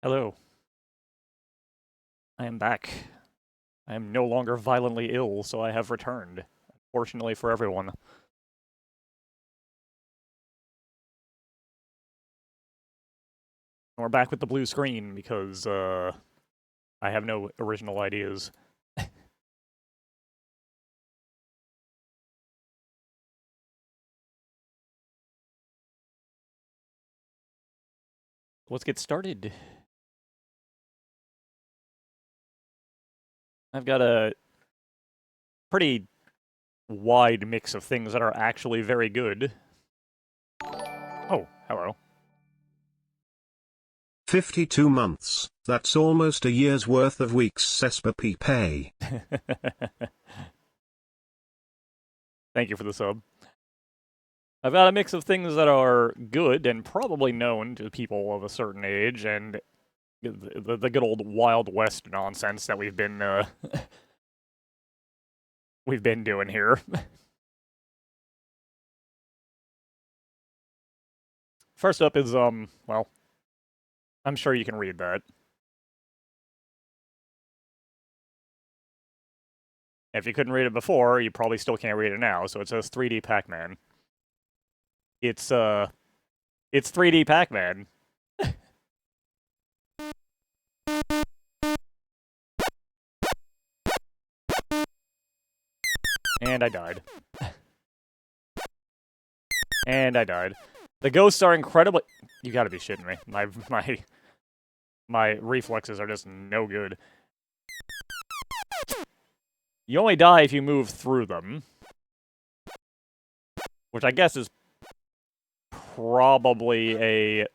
Hello. I am back. I am no longer violently ill, so I have returned. Fortunately for everyone. We're back with the blue screen because, I have no original ideas. Let's get started. I've got a pretty wide mix of things that are actually very good. Oh, hello. 52 months. That's almost a year's worth of weeks SSP pay. Thank you for the sub. I've got a mix of things that are good and probably known to people of a certain age, and the good old Wild West nonsense that we've been doing here. First up is well, I'm sure you can read that. If you couldn't read it before, you probably still can't read it now. So it says 3D Pac-Man. It's 3D Pac-Man. And I died. And I died. The ghosts are incredibly... You gotta be shitting me. My reflexes are just no good. You only die if you move through them. Which I guess is probably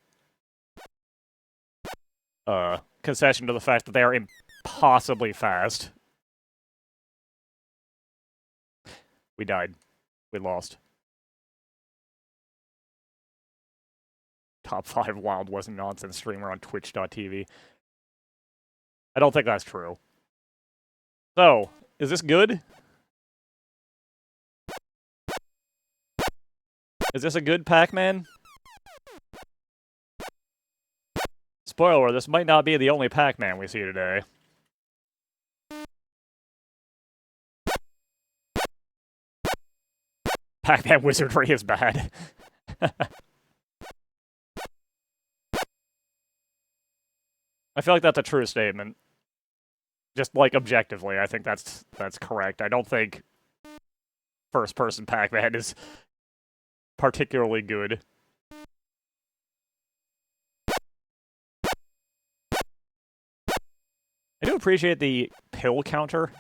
a concession to the fact that they are impossibly fast. We died. We lost. Top 5 Wild West nonsense streamer on Twitch.tv. I don't think that's true. So, is this good? Is this a good Pac-Man? Spoiler, this might not be the only Pac-Man we see today. Pac-Man wizardry is bad. I feel like that's a true statement. Just, like, objectively, I think that's correct. I don't think first-person Pac-Man is particularly good. I do appreciate the pill counter.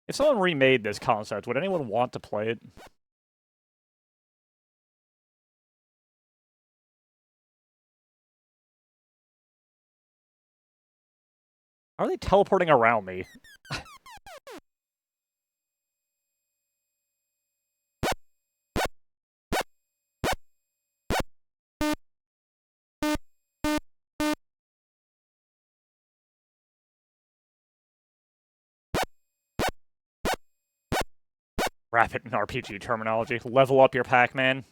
If someone remade this concept, would anyone want to play it? Are they teleporting around me? Wrap it in RPG terminology. Level up your Pac-Man.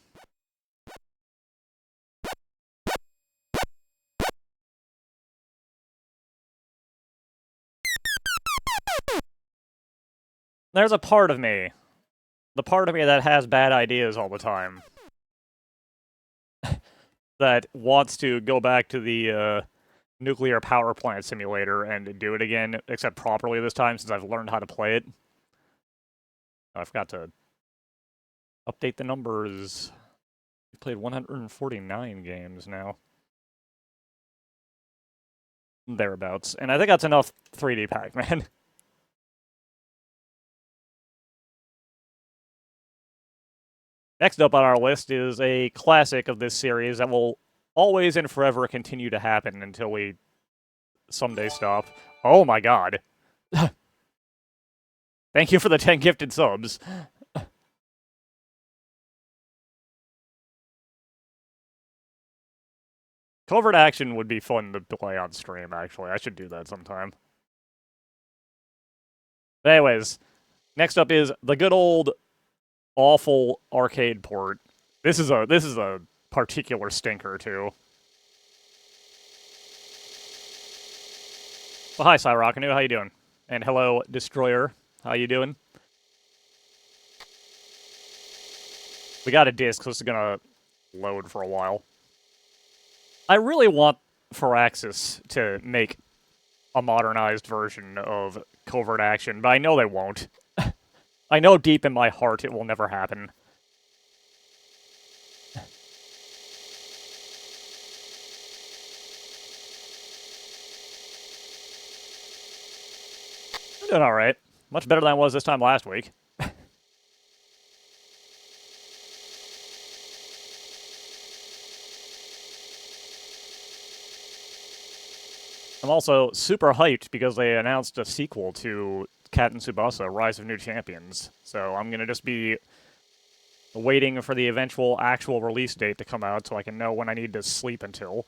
There's a part of me. The part of me that has bad ideas all the time. That wants to go back to the nuclear power plant simulator and do it again, except properly this time since I've learned how to play it. I forgot to update the numbers. We've played 149 games now. Thereabouts. And I think that's enough 3D Pac-Man. Next up on our list is a classic of this series that will always and forever continue to happen until we someday stop. Oh my god. Thank you for the 10 gifted subs. Covert Action would be fun to play on stream, actually. I should do that sometime. But anyways, next up is the good old awful arcade port. This is a particular stinker too. Well, hi, Cyrockanu, how you doing? And hello, Destroyer, how you doing? We got a disc, so this is gonna load for a while. I really want Firaxis to make a modernized version of Covert Action, but I know they won't. I know deep in my heart it will never happen. I'm doing alright. Much better than I was this time last week. I'm also super hyped because they announced a sequel to Cat and Tsubasa, Rise of New Champions. So I'm going to just be waiting for the eventual actual release date to come out so I can know when I need to sleep until.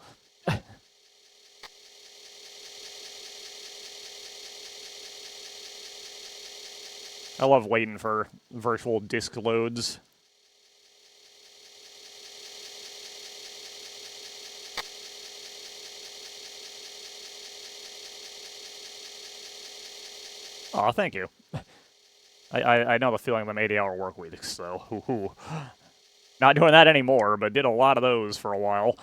I love waiting for virtual disc loads. Aw, thank you. I know the feeling of them 80-hour work weeks, so hoo-hoo. Not doing that anymore, but did a lot of those for a while.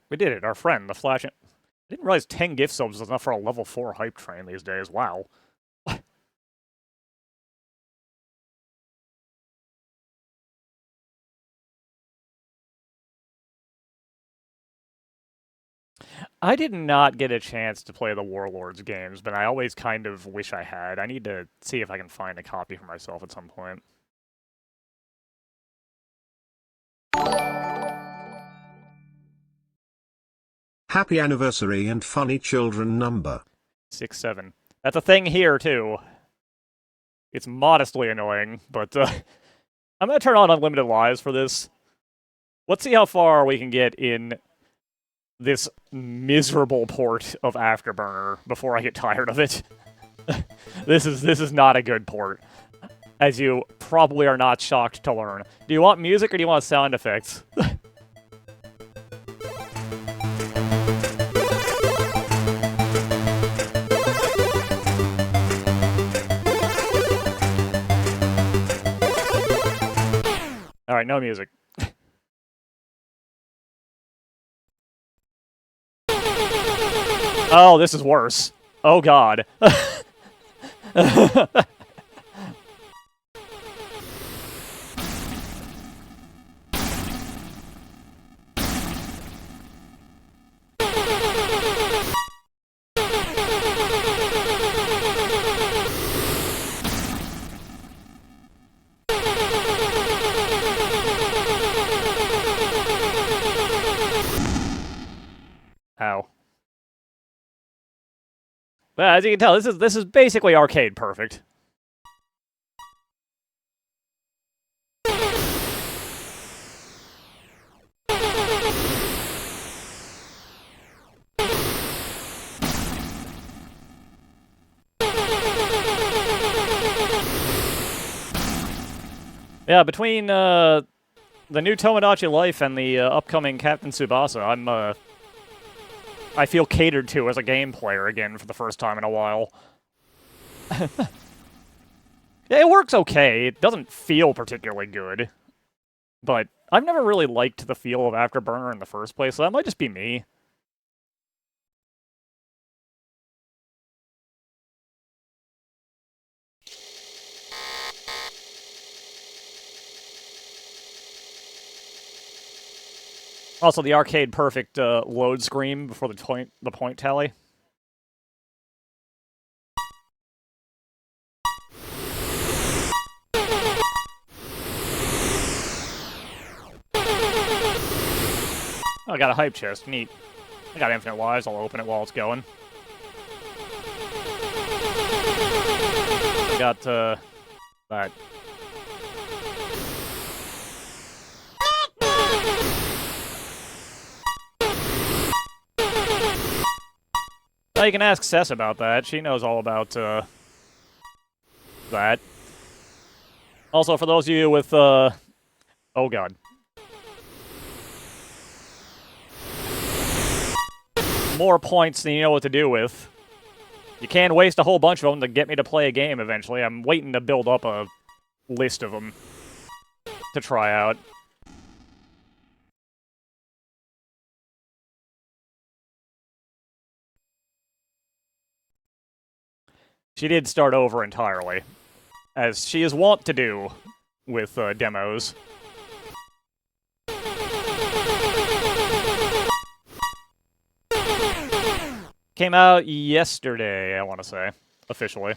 We did it, our friend, the Flash. I didn't realize 10 gift subs was enough for a level 4 hype train these days. Wow. I did not get a chance to play the Warlords games, but I always kind of wish I had. I need to see if I can find a copy for myself at some point. Happy anniversary and funny children number. 6-7. That's a thing here, too. It's modestly annoying, but I'm going to turn on unlimited lives for this. Let's see how far we can get in this miserable port of Afterburner before I get tired of it. This is not a good port, as you probably are not shocked to learn. Do you want music or do you want sound effects? Alright, no music. Oh, this is worse. Oh god. Ow. Well, as you can tell, this is basically arcade perfect. Yeah, between the new Tomodachi Life and the upcoming Captain Tsubasa, I feel catered to as a game player again for the first time in a while. Yeah, it works okay. It doesn't feel particularly good. But I've never really liked the feel of Afterburner in the first place, so that might just be me. Also, the arcade perfect load screen before the point tally. Oh, I got a hype chest. Neat. I got infinite lives. I'll open it while it's going. I got that. you can ask Cess about that. She knows all about that. Also, for those of you with oh god. More points than you know what to do with. You can waste a whole bunch of them to get me to play a game eventually. I'm waiting to build up a list of them to try out. She did start over entirely, as she is wont to do with demos. Came out yesterday, I want to say, officially.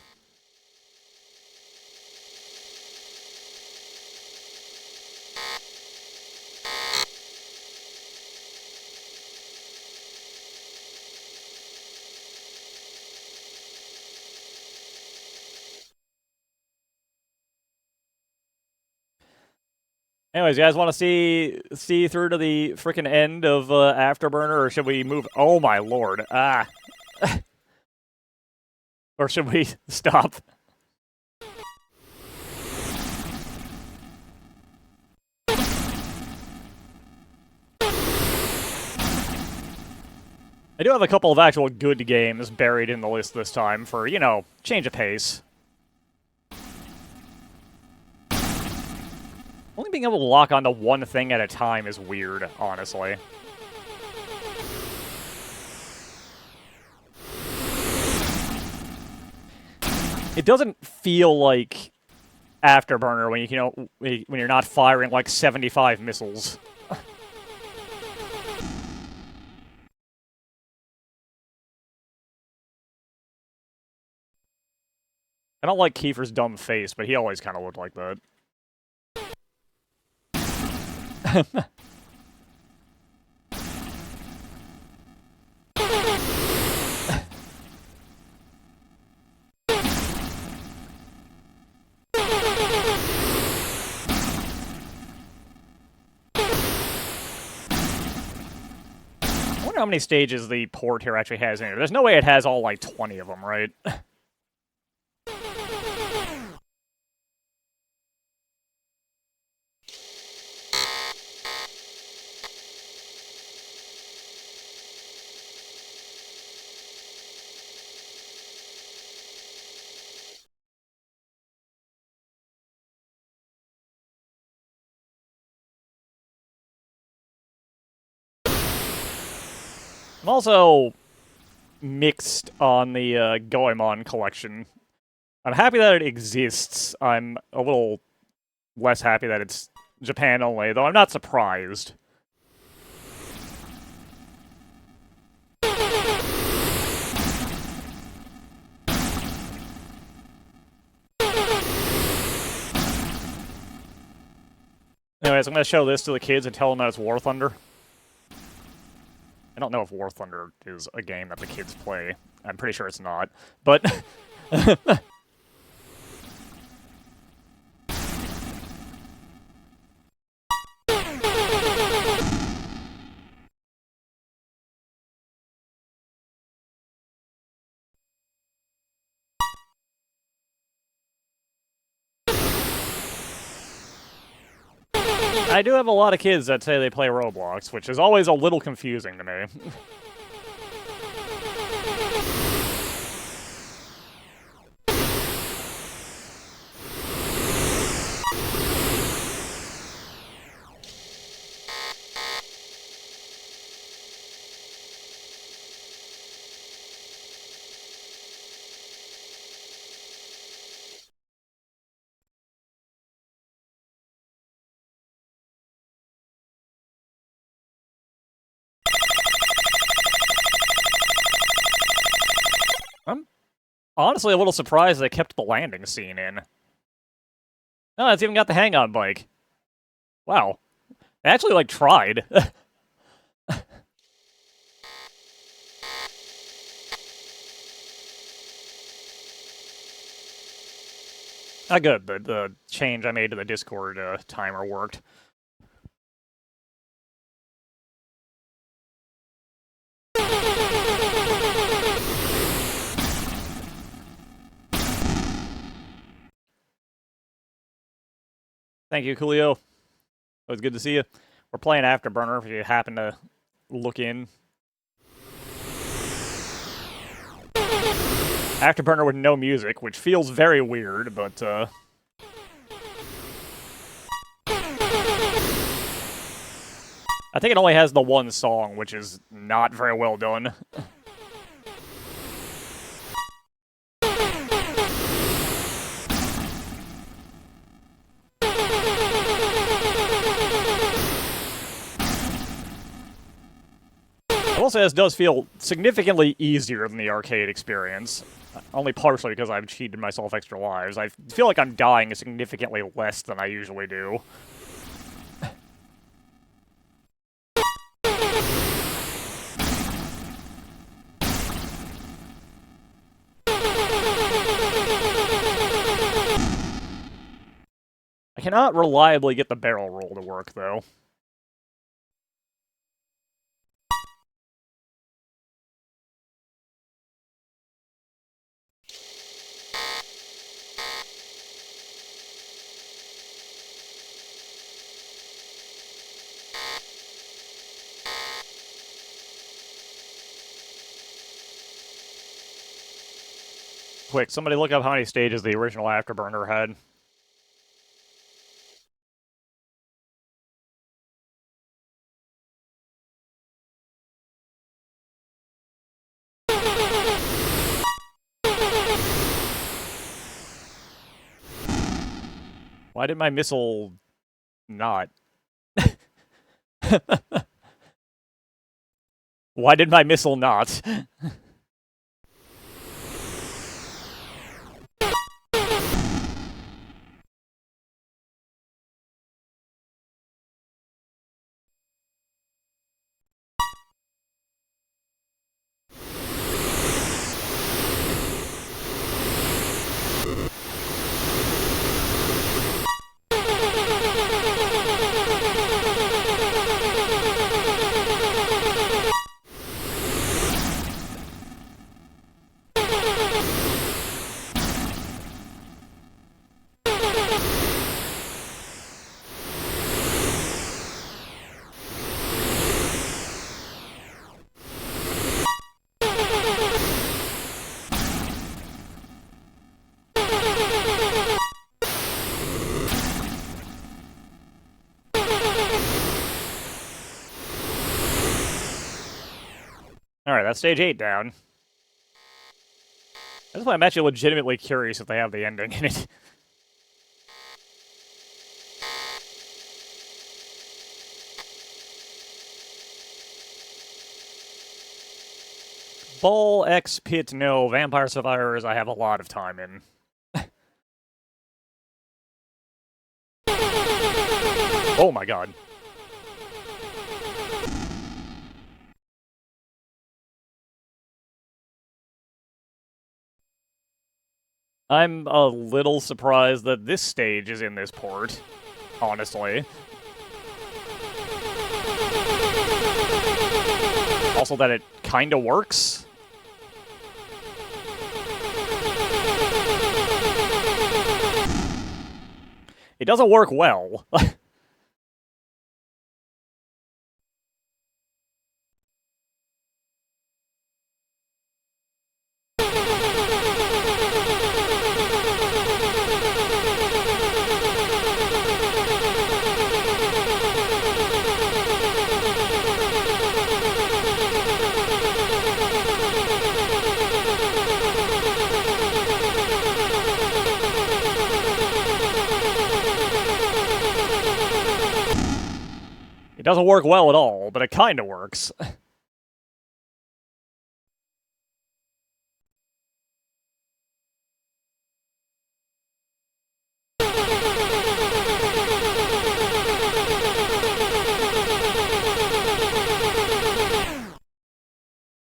Anyways, you guys want to see through to the freaking end of Afterburner, or should we move? Oh my lord! Ah, or should we stop? I do have a couple of actual good games buried in the list this time for, you know, change of pace. Only being able to lock onto one thing at a time is weird, honestly. It doesn't feel like Afterburner when when you're not firing like 75 missiles. I don't like Kiefer's dumb face, but he always kind of looked like that. I wonder how many stages the port here actually has in it. There's no way it has all, like, 20 of them, right? I'm also mixed on the Goemon collection. I'm happy that it exists. I'm a little less happy that it's Japan only, though I'm not surprised. Anyways, I'm going to show this to the kids and tell them that it's War Thunder. I don't know if War Thunder is a game that the kids play. I'm pretty sure it's not. But... I do have a lot of kids that say they play Roblox, which is always a little confusing to me. I'm honestly a little surprised they kept the landing scene in. Oh, it's even got the hang-on bike. Wow. They actually, like, tried. Not good, but the change I made to the Discord timer worked. Thank you, Coolio. It was good to see you. We're playing Afterburner if you happen to look in. Afterburner with no music, which feels very weird, but I think it only has the one song, which is not very well done. I will say this does feel significantly easier than the arcade experience. Only partially because I've cheated myself extra lives. I feel like I'm dying significantly less than I usually do. I cannot reliably get the barrel roll to work, though. Quick, somebody look up how many stages the original Afterburner had. Why did my missile not? Why did my missile not? Alright, that's stage 8 down. That's why I'm actually legitimately curious if they have the ending in it. Ball X Pit, no. Vampire Survivors, I have a lot of time in. Oh my god. I'm a little surprised that this stage is in this port, honestly. Also that it kinda works. It doesn't work well. It doesn't work well at all, but it kinda works.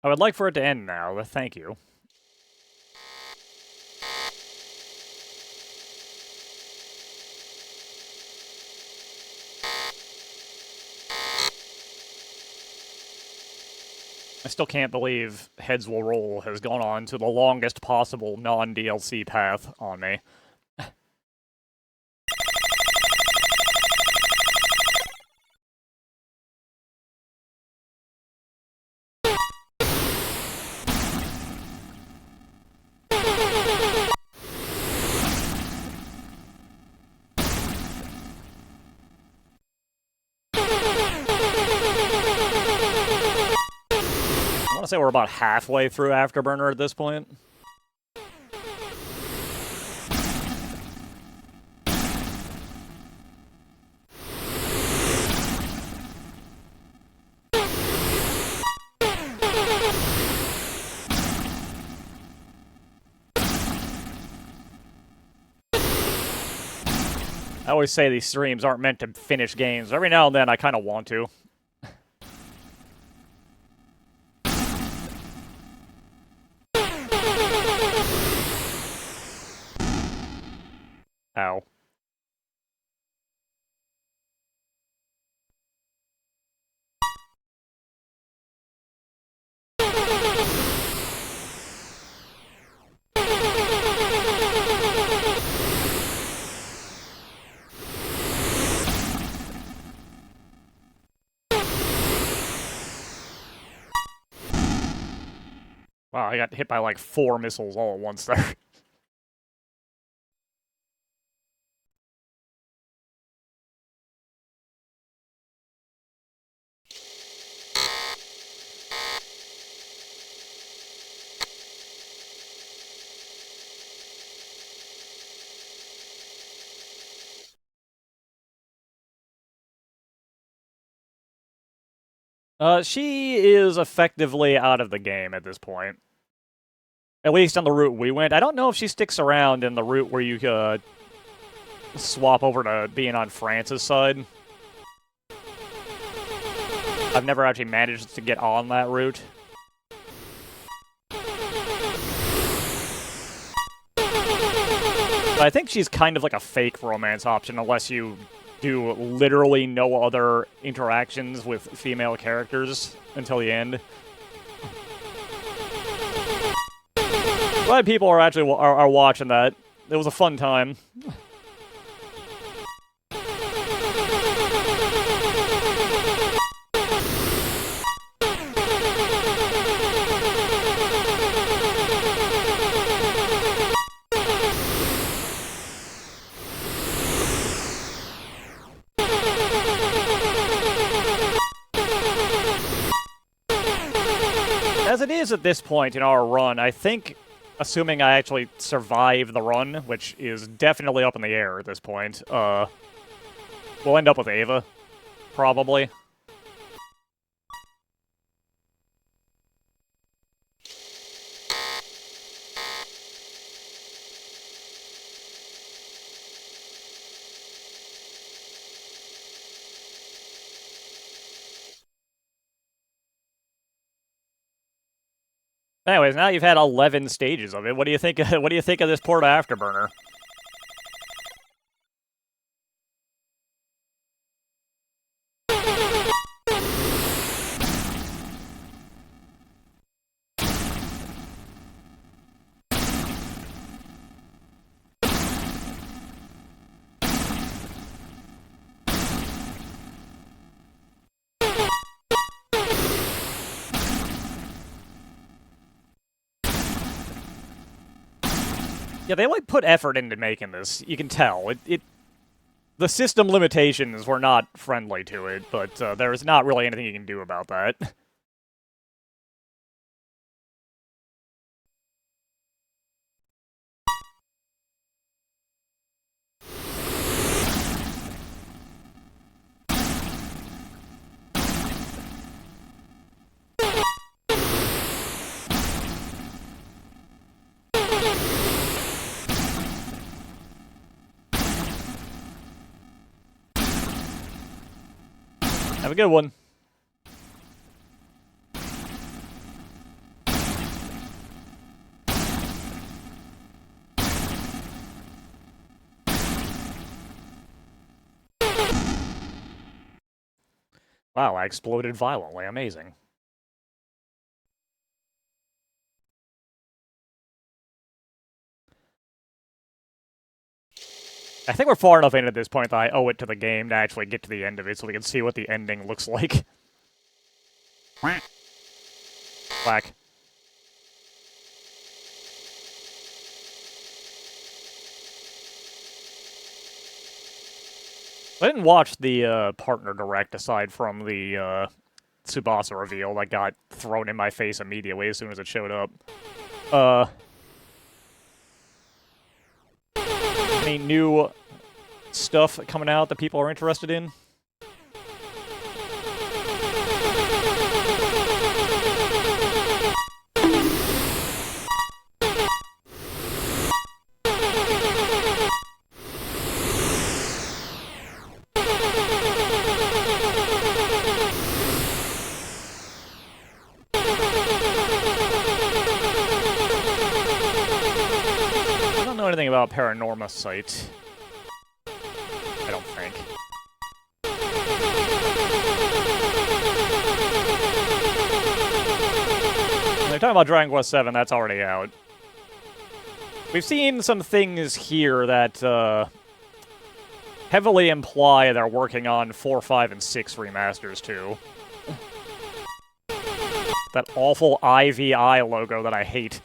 I would like for it to end now, but thank you. I still can't believe Heads Will Roll has gone on to the longest possible non-DLC path on me. to say we're about halfway through Afterburner at this point. I always say these streams aren't meant to finish games. Every now and then I kind of want to. Ow. Wow, I got hit by like 4 missiles all at once there. She is effectively out of the game at this point. At least on the route we went. I don't know if she sticks around in the route where you swap over to being on France's side. I've never actually managed to get on that route. But I think she's kind of like a fake romance option unless you do literally no other interactions with female characters until the end. Glad people are actually are watching that. It was a fun time. As it is at this point in our run, I think, assuming I actually survive the run, which is definitely up in the air at this point, we'll end up with Ava, probably. Anyways, now you've had 11 stages of it. What do you think? What do you think of this port of Afterburner? Yeah, they like put effort into making this. You can tell. The system limitations were not friendly to it, but there is not really anything you can do about that. Have a good one. Wow, I exploded violently. Amazing. I think we're far enough in at this point that I owe it to the game to actually get to the end of it so we can see what the ending looks like. Whack. I didn't watch the partner direct aside from the Tsubasa reveal that got thrown in my face immediately as soon as it showed up. Any new stuff coming out that people are interested in? I don't know anything about Paranorma Site. I don't think. When they're talking about Dragon Quest VII, that's already out. We've seen some things here that heavily imply they're working on 4, 5, and 6 remasters too. That awful IVI logo that I hate.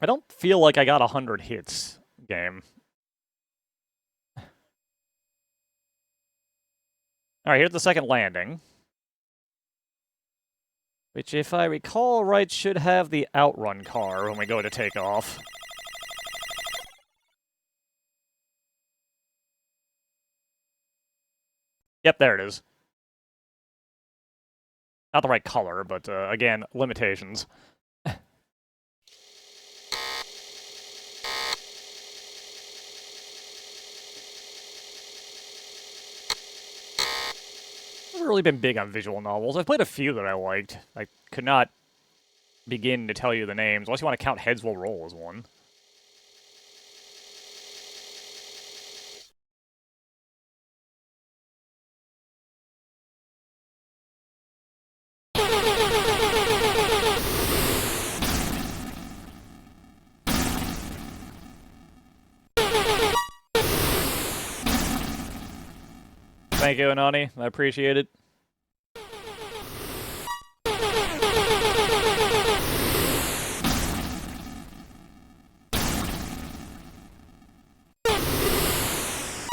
I don't feel like I got 100 hits, game. Alright, here's the second landing. Which, if I recall right, should have the outrun car when we go to take off. Yep, there it is. Not the right color, but again, limitations. I've really been big on visual novels. I've played a few that I liked. I could not begin to tell you the names, unless you want to count Heads Will Roll as one. Thank you, Anani. I appreciate it.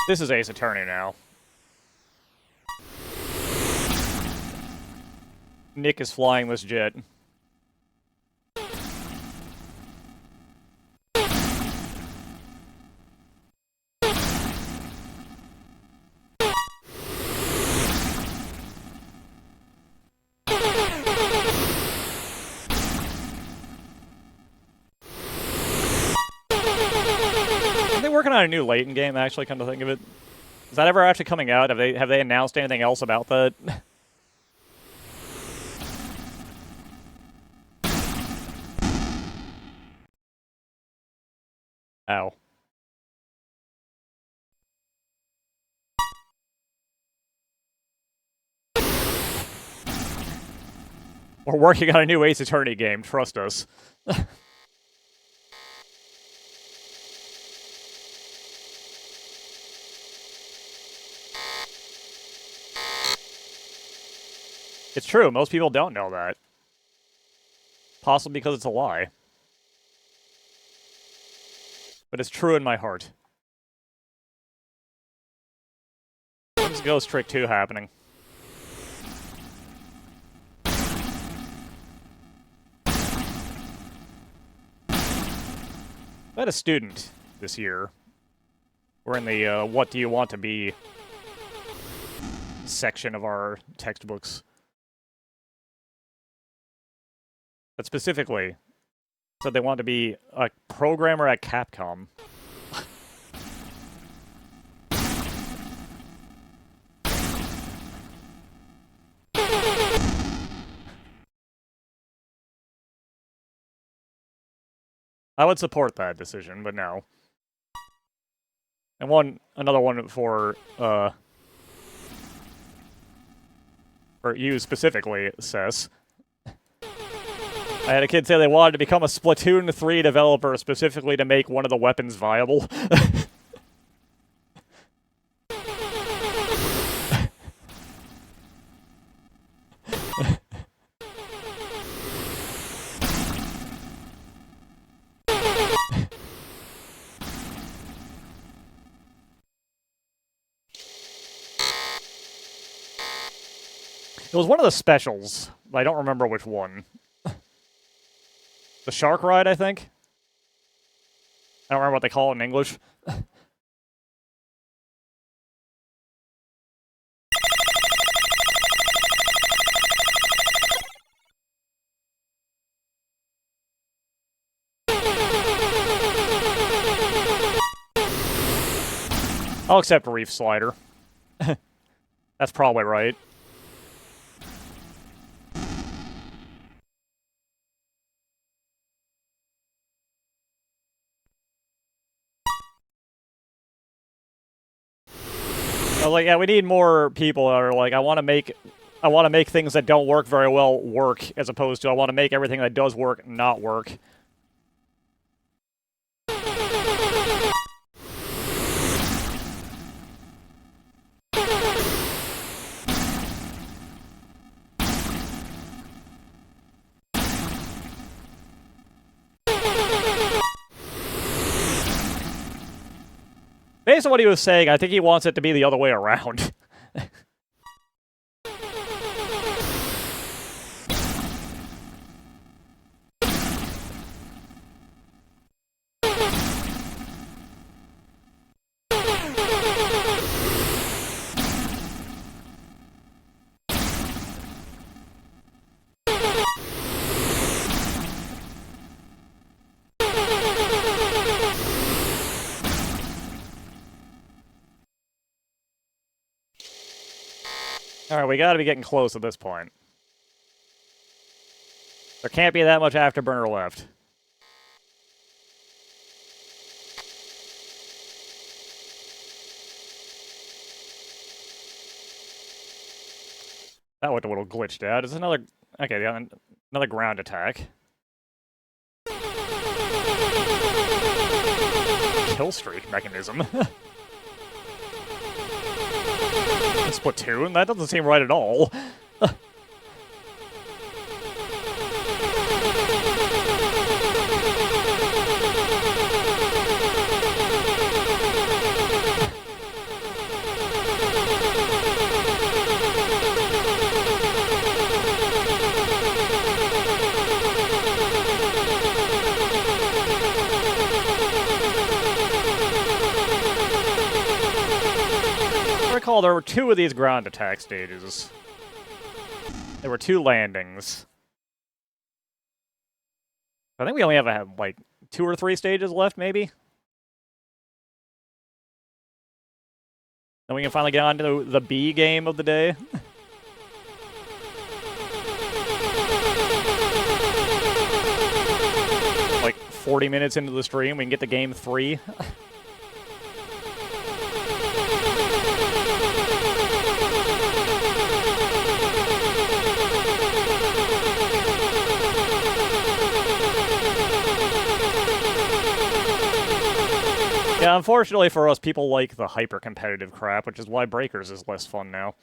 This is Ace Attorney now. Nick is flying this jet. Working on a new Layton game, actually, come to think of it. Is that ever actually coming out? Have they announced anything else about that? Ow. We're working on a new Ace Attorney game, trust us. It's true, most people don't know that. Possibly because it's a lie. But it's true in my heart. When's Ghost Trick 2 happening? I had a student this year. We're in the what do you want to be section of our textbooks. But specifically, said they wanted to be a programmer at Capcom. I would support that decision, but no. And another one for you specifically, Cess. I had a kid say they wanted to become a Splatoon 3 developer specifically to make one of the weapons viable. was one of the specials, but I don't remember which one. The shark ride, I think? I don't remember what they call it in English. I'll accept Reef Slider. That's probably right. I was like, yeah, we need more people that are like, I want to make things that don't work very well work, as opposed to I want to make everything that does work not work. Based on what he was saying, I think he wants it to be the other way around. Alright, we gotta be getting close at this point. There can't be that much afterburner left. That looked a little glitched out. Is another... Okay, another ground attack. Kill streak mechanism. Splatoon? That doesn't seem right at all. I recall there were 2 of these ground attack stages. There were 2 landings. I think we only have like 2 or 3 stages left, maybe? Then we can finally get on to the B game of the day. Like 40 minutes into the stream, we can get to game 3. Yeah, unfortunately for us, people like the hyper-competitive crap, which is why Breakers is less fun now.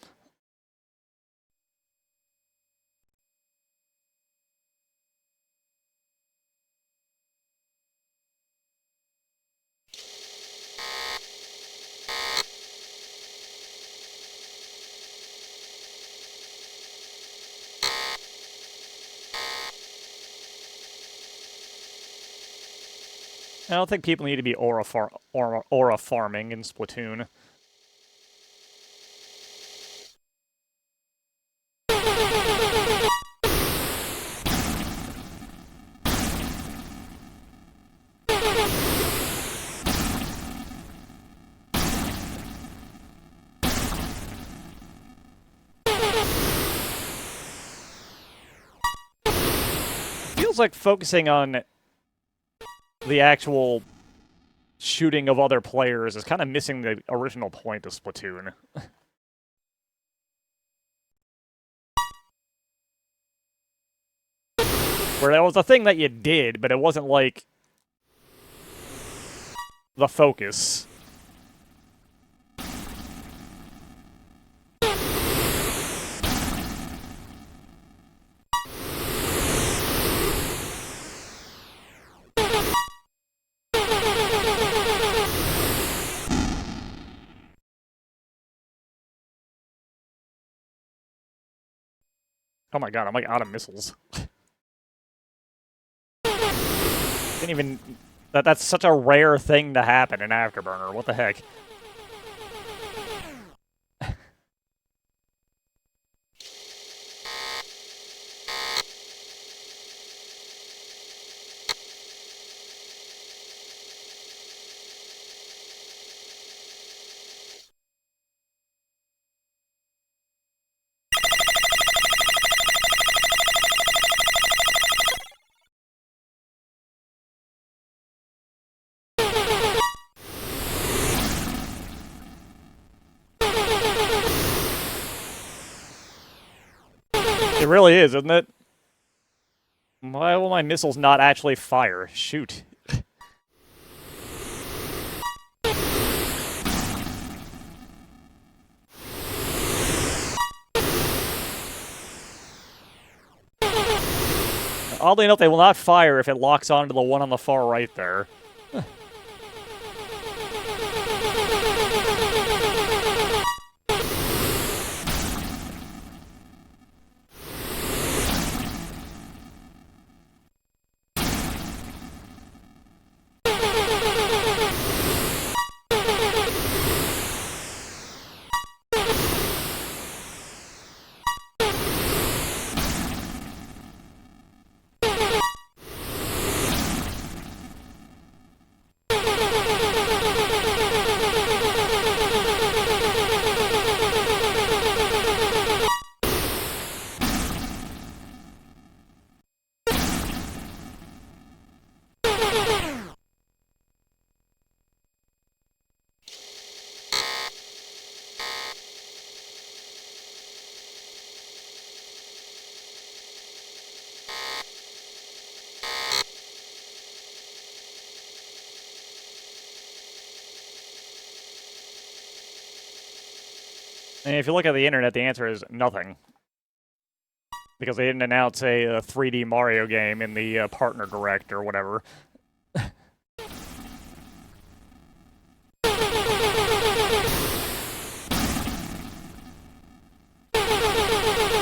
I don't think people need to be aura farming in Splatoon. Feels like focusing on the actual shooting of other players is kind of missing the original point of Splatoon. Where that was a thing that you did, but it wasn't like the focus. Oh my god, I'm like out of missiles. Didn't even... That's such a rare thing to happen in Afterburner. What the heck? It really is, isn't it? Why will my missiles not actually fire? Shoot. Oddly enough, they will not fire if it locks onto the one on the far right there. And if you look at the internet, the answer is nothing. Because they didn't announce a 3D Mario game in the partner direct or whatever.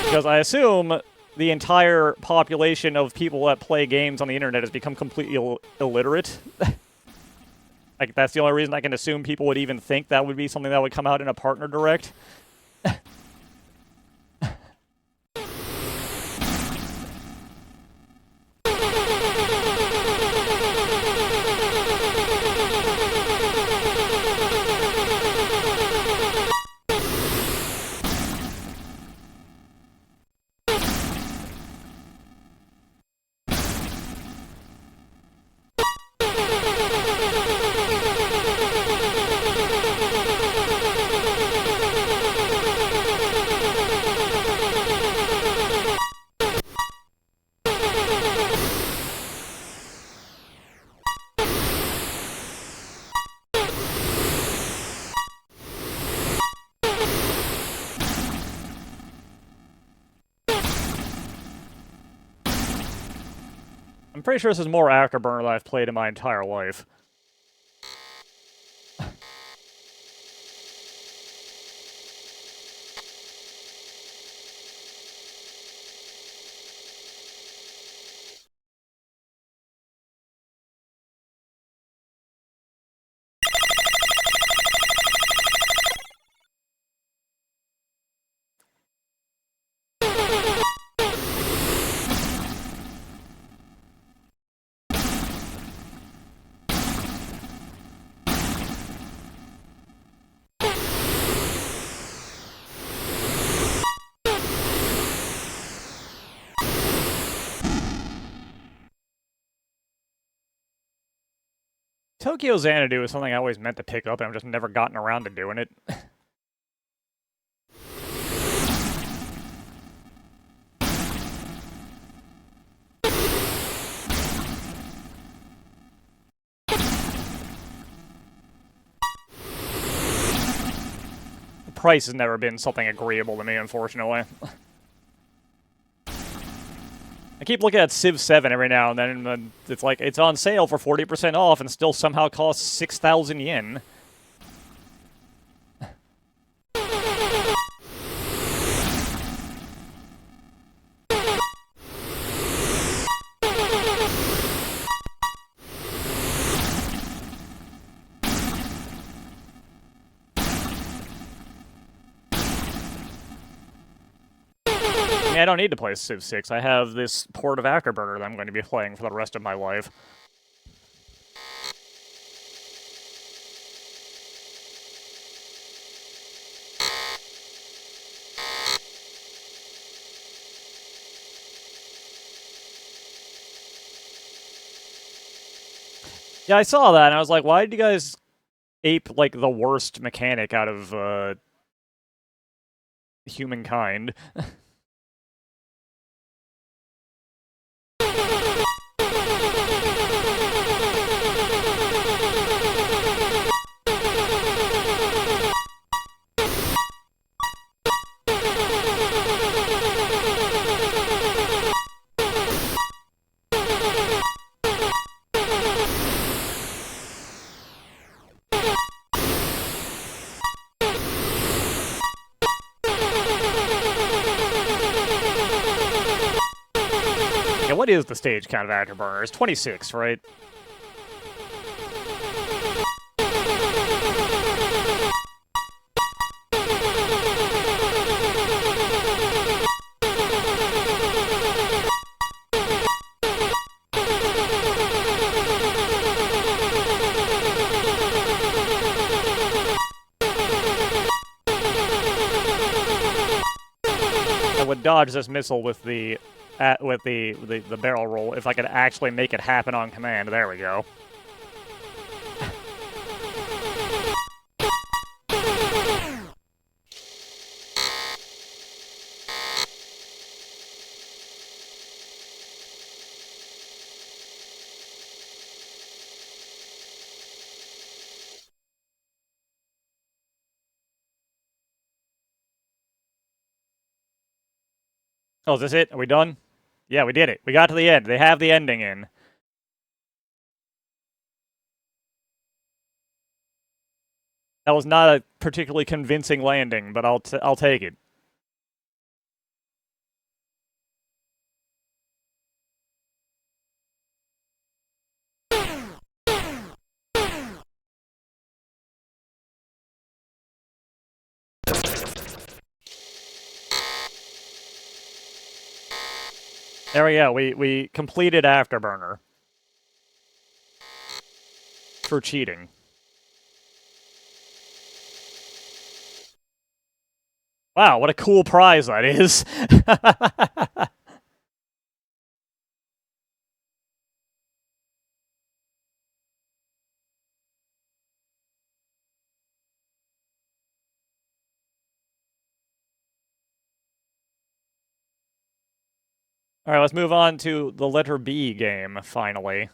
Because I assume the entire population of people that play games on the internet has become completely illiterate. Like, that's the only reason I can assume people would even think that would be something that would come out in a partner direct. I'm pretty sure this is more Afterburner than I've played in my entire life. Tokyo Xanadu is something I always meant to pick up, and I've just never gotten around to doing it. The price has never been something agreeable to me, unfortunately. I keep looking at Civ 7 every now and then, and it's like, it's on sale for 40% off and still somehow costs 6,000 yen. I don't need to play Civ 6. I have this port of Afterburner that I'm going to be playing for the rest of my life. Yeah, I saw that, and I was like, why did you guys ape, like, the worst mechanic out of, humankind? Yeah, what is the stage count of Afterburner? It's 26, right? I would dodge this missile with the barrel roll if I could actually make it happen on command. There we go. Oh, is this it? Are we done? Yeah, we did it. We got to the end. They have the ending in. That was not a particularly convincing landing, but I'll take it. There we go. We completed Afterburner. For cheating. Wow, what a cool prize that is. Alright, let's move on to the letter B game, finally.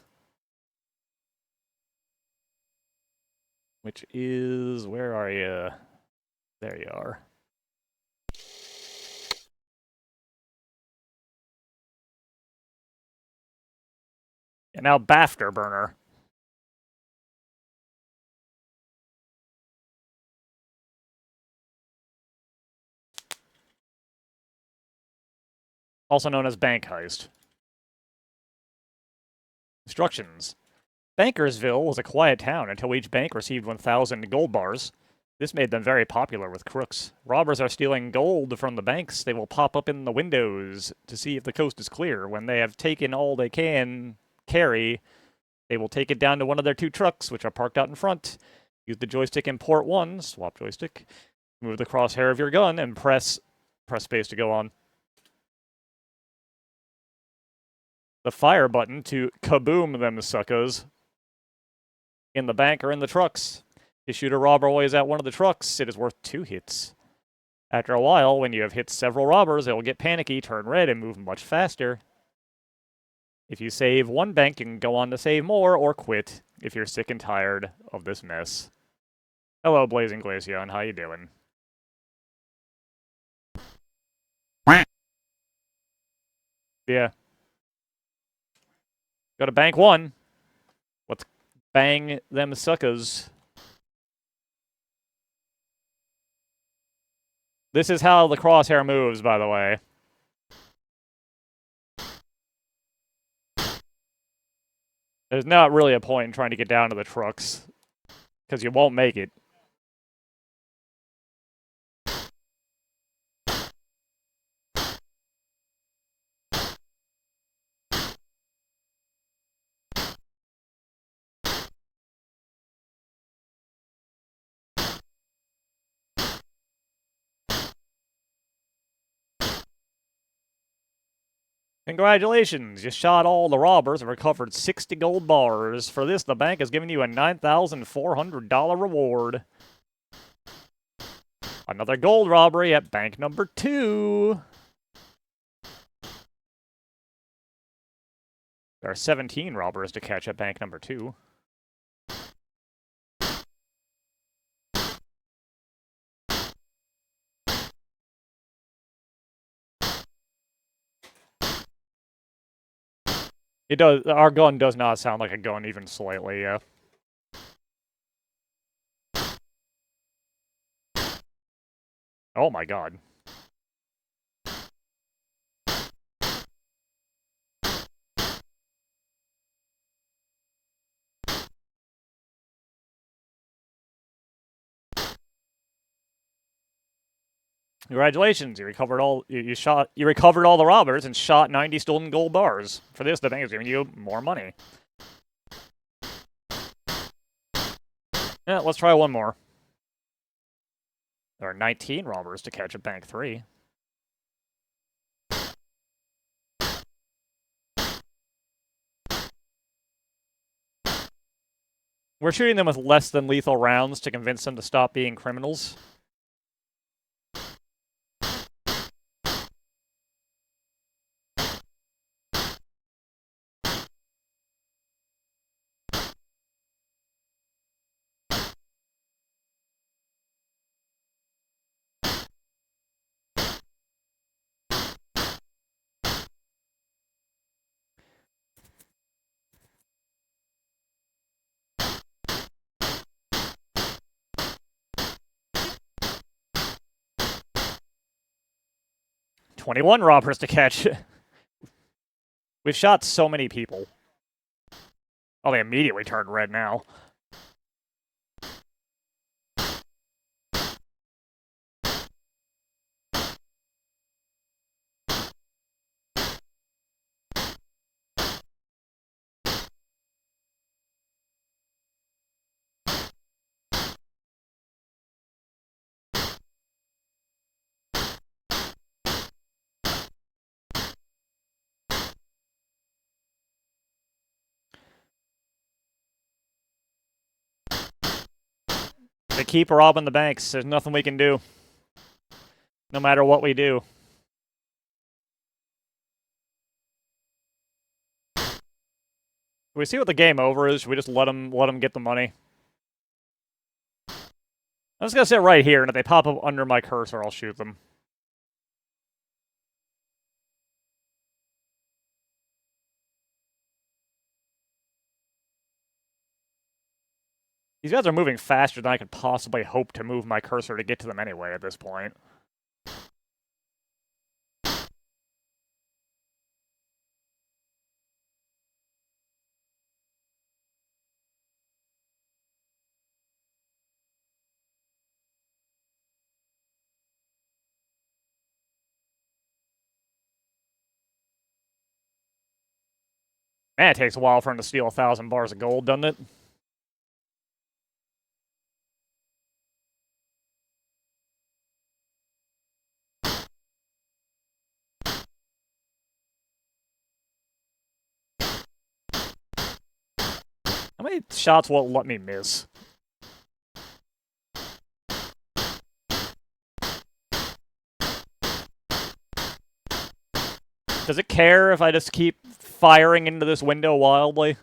Which is... where are you? There you are. And now Bafterburner. Also known as Bank Heist. Instructions. Bankersville was a quiet town until each bank received 1,000 gold bars. This made them very popular with crooks. Robbers are stealing gold from the banks. They will pop up in the windows to see if the coast is clear. When they have taken all they can carry, they will take it down to one of their 2 trucks, which are parked out in front. Use the joystick in port 1, swap joystick. Move the crosshair of your gun and press space to go on. The fire button to kaboom them suckers. In the bank or in the trucks. To shoot a robber while he's at one of the trucks, it is worth 2 hits. After a while, when you have hit several robbers, they will get panicky, turn red, and move much faster. If you save one bank, you can go on to save more, or quit, if you're sick and tired of this mess. Hello, Blazing Glaceon, how you doing? Yeah. Go to bank 1. Let's bang them suckers. This is how the crosshair moves, by the way. There's not really a point in trying to get down to the trucks, because you won't make it. Congratulations, you shot all the robbers and recovered 60 gold bars. For this, the bank is giving you a $9,400 reward. Another gold robbery at bank number 2. There are 17 robbers to catch at bank number 2. It does. Our gun does not sound like a gun even slightly, yeah. Oh my god. Congratulations, you recovered all you recovered all the robbers and shot 90 stolen gold bars. For this, the bank is giving you more money. Yeah, let's try one more. There are 19 robbers to catch at bank 3. We're shooting them with less than lethal rounds to convince them to stop being criminals. "21 robbers to catch." We've shot so many people. Oh, they immediately turned red now. They keep robbing the banks. There's nothing we can do. No matter what we do. Do we see what the game over is? Should we just let them get the money? I'm just gonna sit right here, and if they pop up under my cursor, I'll shoot them. These guys are moving faster than I could possibly hope to move my cursor to get to them anyway at this point. Man, it takes a while for him to steal 1,000 bars of gold, doesn't it? How many shots will it let me miss? Does it care if I just keep firing into this window wildly?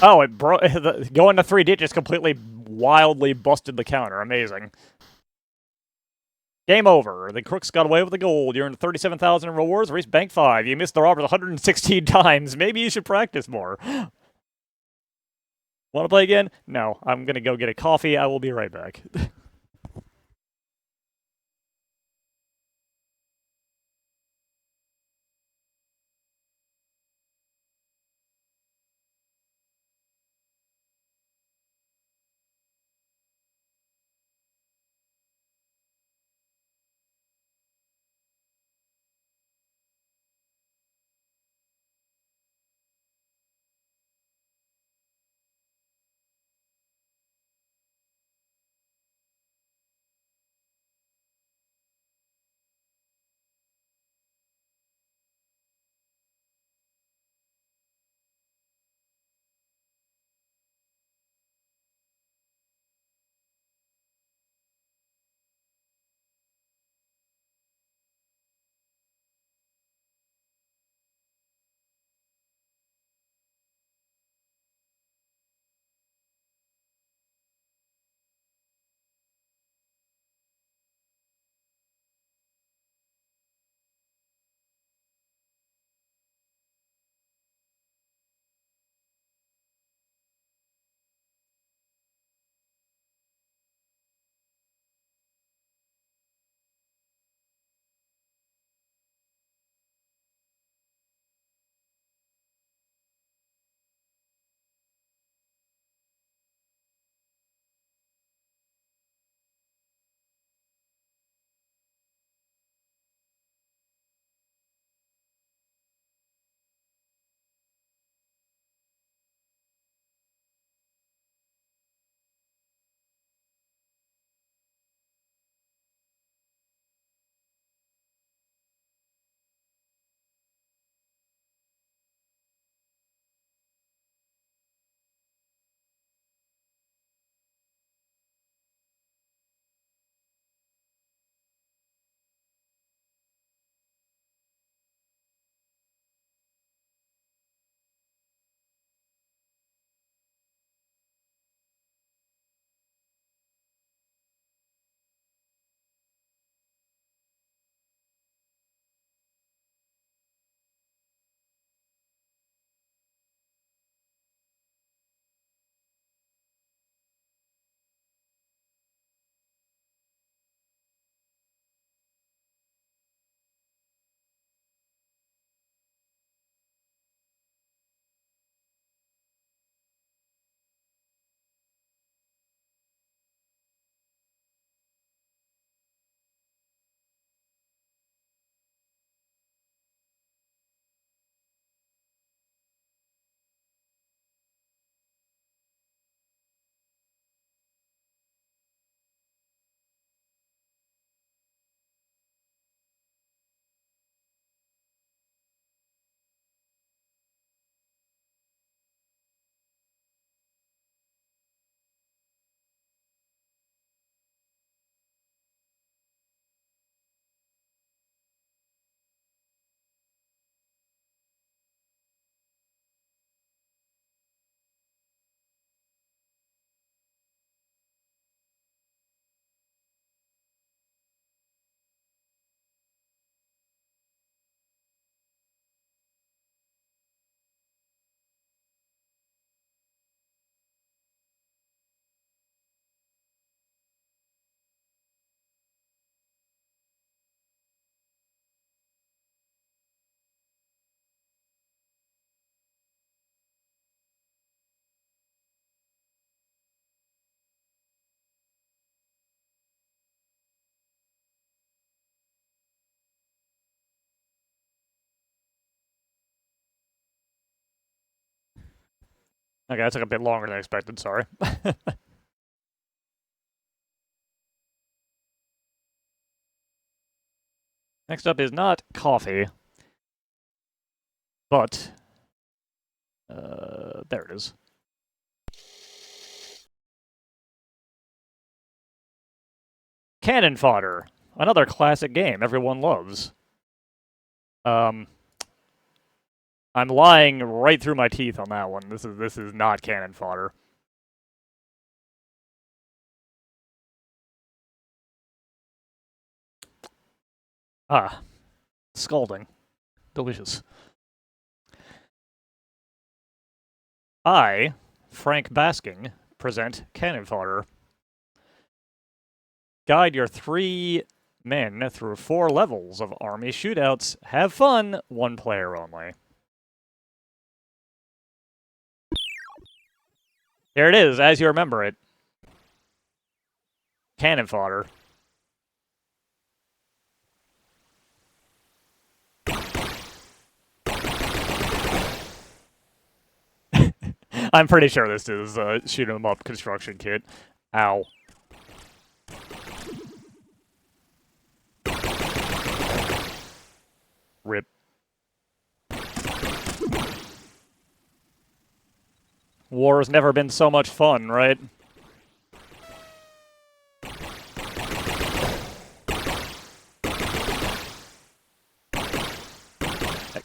Oh, it broke. Going to 3 digits completely wildly busted the counter. Amazing. Game over. The crooks got away with the gold. You earned 37,000 in rewards. Reached bank 5. You missed the robbers 116 times. Maybe you should practice more. Want to play again? No. I'm gonna go get a coffee. I will be right back. Okay, that took a bit longer than expected, sorry. Next up is not coffee, but... there it is. Cannon Fodder, another classic game everyone loves. I'm lying right through my teeth on that one. This is not Cannon Fodder. Ah, scalding. Delicious. I, Frank Basking, present Cannon Fodder. Guide your 3 men through 4 levels of army shootouts. Have fun, 1 player only. Here it is, as you remember it. Cannon Fodder. I'm pretty sure this is a shoot 'em up construction kit. Ow. Rip. War's never been so much fun, right?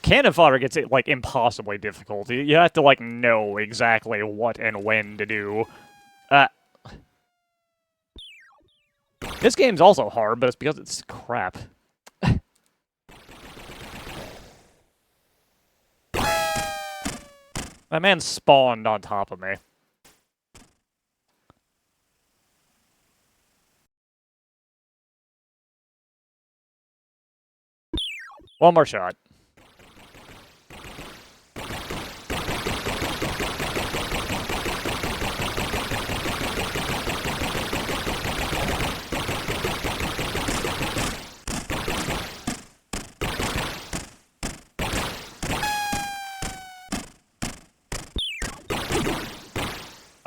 Cannon Fodder gets it, like, impossibly difficult. You have to, like, know exactly what and when to do. This game's also hard, but it's because it's crap. My man spawned on top of me. One more shot.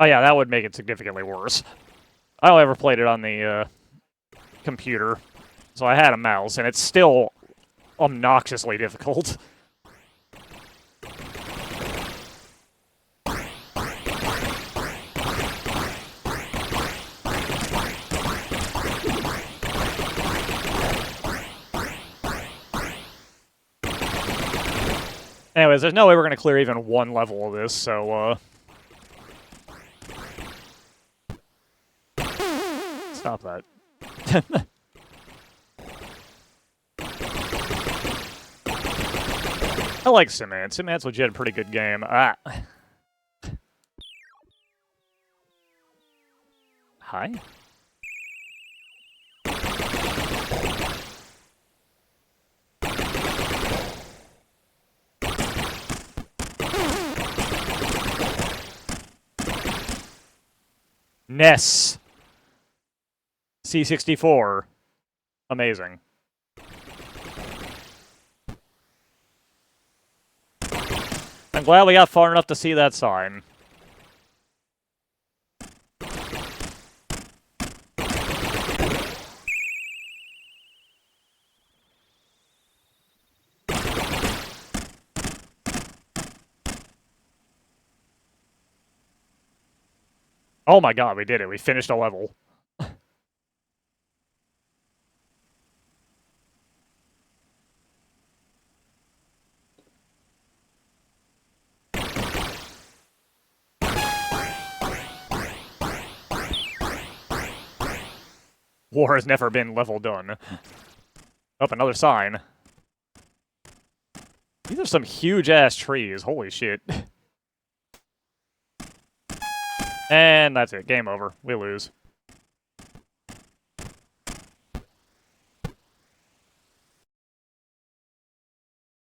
Oh yeah, that would make it significantly worse. I only ever played it on the computer, so I had a mouse, and it's still obnoxiously difficult. Anyways, there's no way we're going to clear even 1 level of this, so, stop that. I like Simant. Simant's legit a pretty good game. Ah. Hi? Ness. C64. Amazing. I'm glad we got far enough to see that sign. Oh my god, we did it. We finished a level. War has never been level done. Oh, another sign. These are some huge-ass trees. Holy shit. And that's it. Game over. We lose.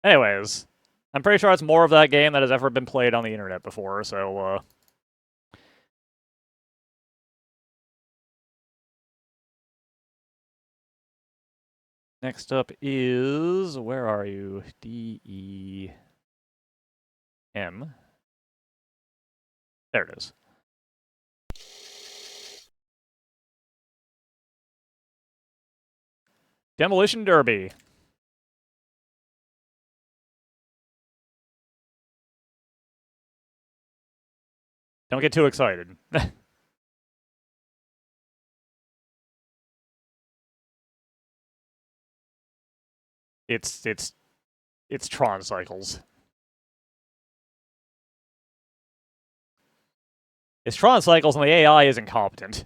Anyways, I'm pretty sure it's more of that game that has ever been played on the internet before, so, Next up is... Where are you? D-E-M. There it is. Demolition Derby. Don't get too excited. It's Tron Cycles. It's Tron Cycles and the AI is incompetent.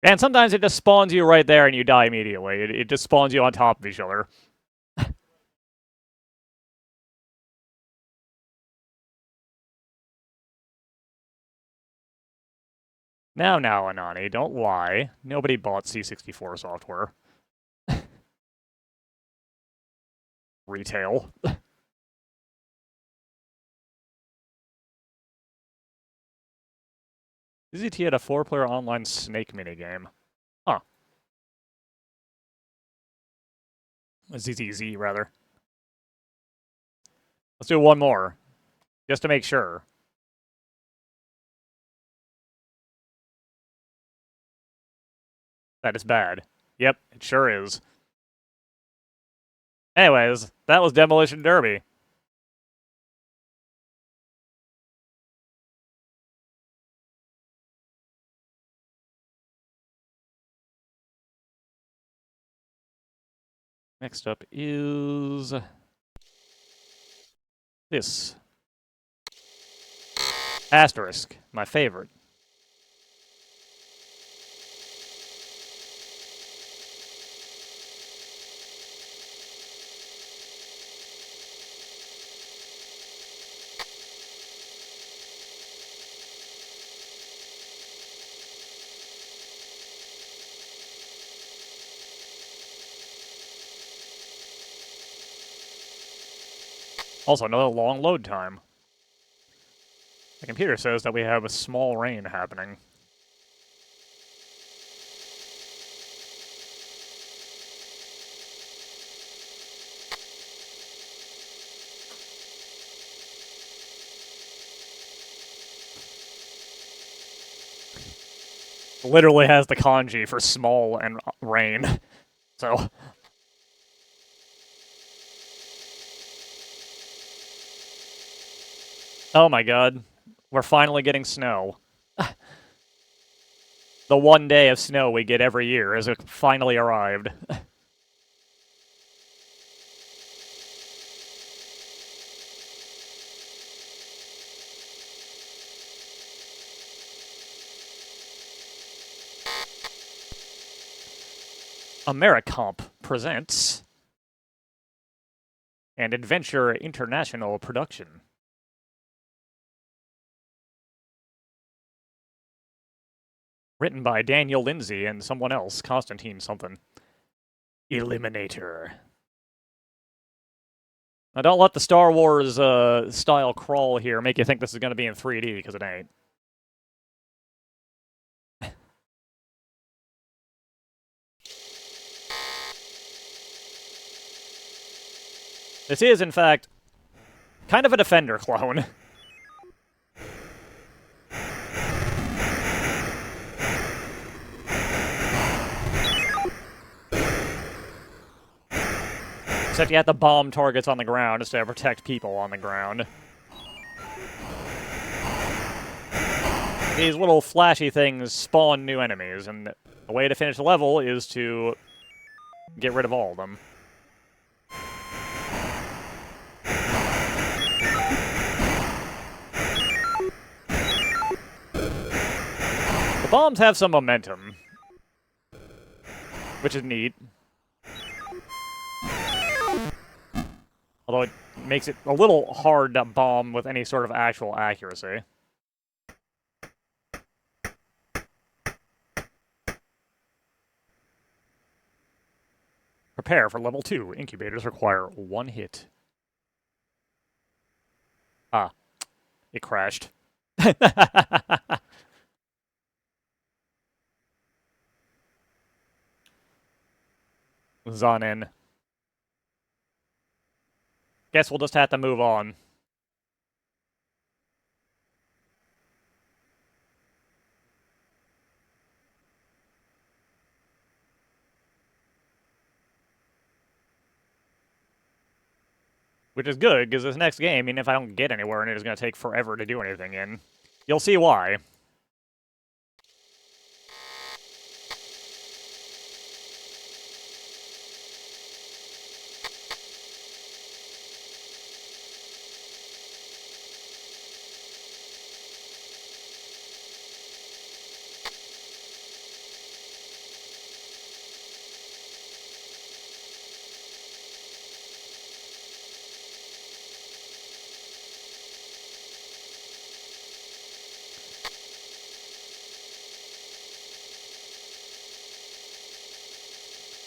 And sometimes it just spawns you right there and you die immediately. It just spawns you on top of each other. Now, Anani, don't lie. Nobody bought C64 software. Retail. ZT had a 4-player online Snake minigame. Huh. ZZZ, rather. Let's do one more. Just to make sure. That is bad. Yep, it sure is. Anyways, that was Demolition Derby. Next up is this. Asterisk, my favorite. Also, another long load time. The computer says that we have a small rain happening. Literally has the kanji for small and rain. So... Oh my god. We're finally getting snow. The one day of snow we get every year has finally arrived. Americomp presents an Adventure International production. Written by Daniel Lindsay and someone else, Constantine something. Eliminator. Now don't let the Star Wars style crawl here make you think this is going to be in 3D, because it ain't. This is, in fact, kind of a Defender clone. Except you have to bomb targets on the ground instead of protect people on the ground. These little flashy things spawn new enemies, and the way to finish the level is to get rid of all of them. The bombs have some momentum, which is neat. Although it makes it a little hard to bomb with any sort of actual accuracy. Prepare for level 2. Incubators require 1 hit. Ah. It crashed. Zanin. Guess we'll just have to move on. Which is good, because this next game, even if I don't get anywhere and it is going to take forever to do anything in, you'll see why.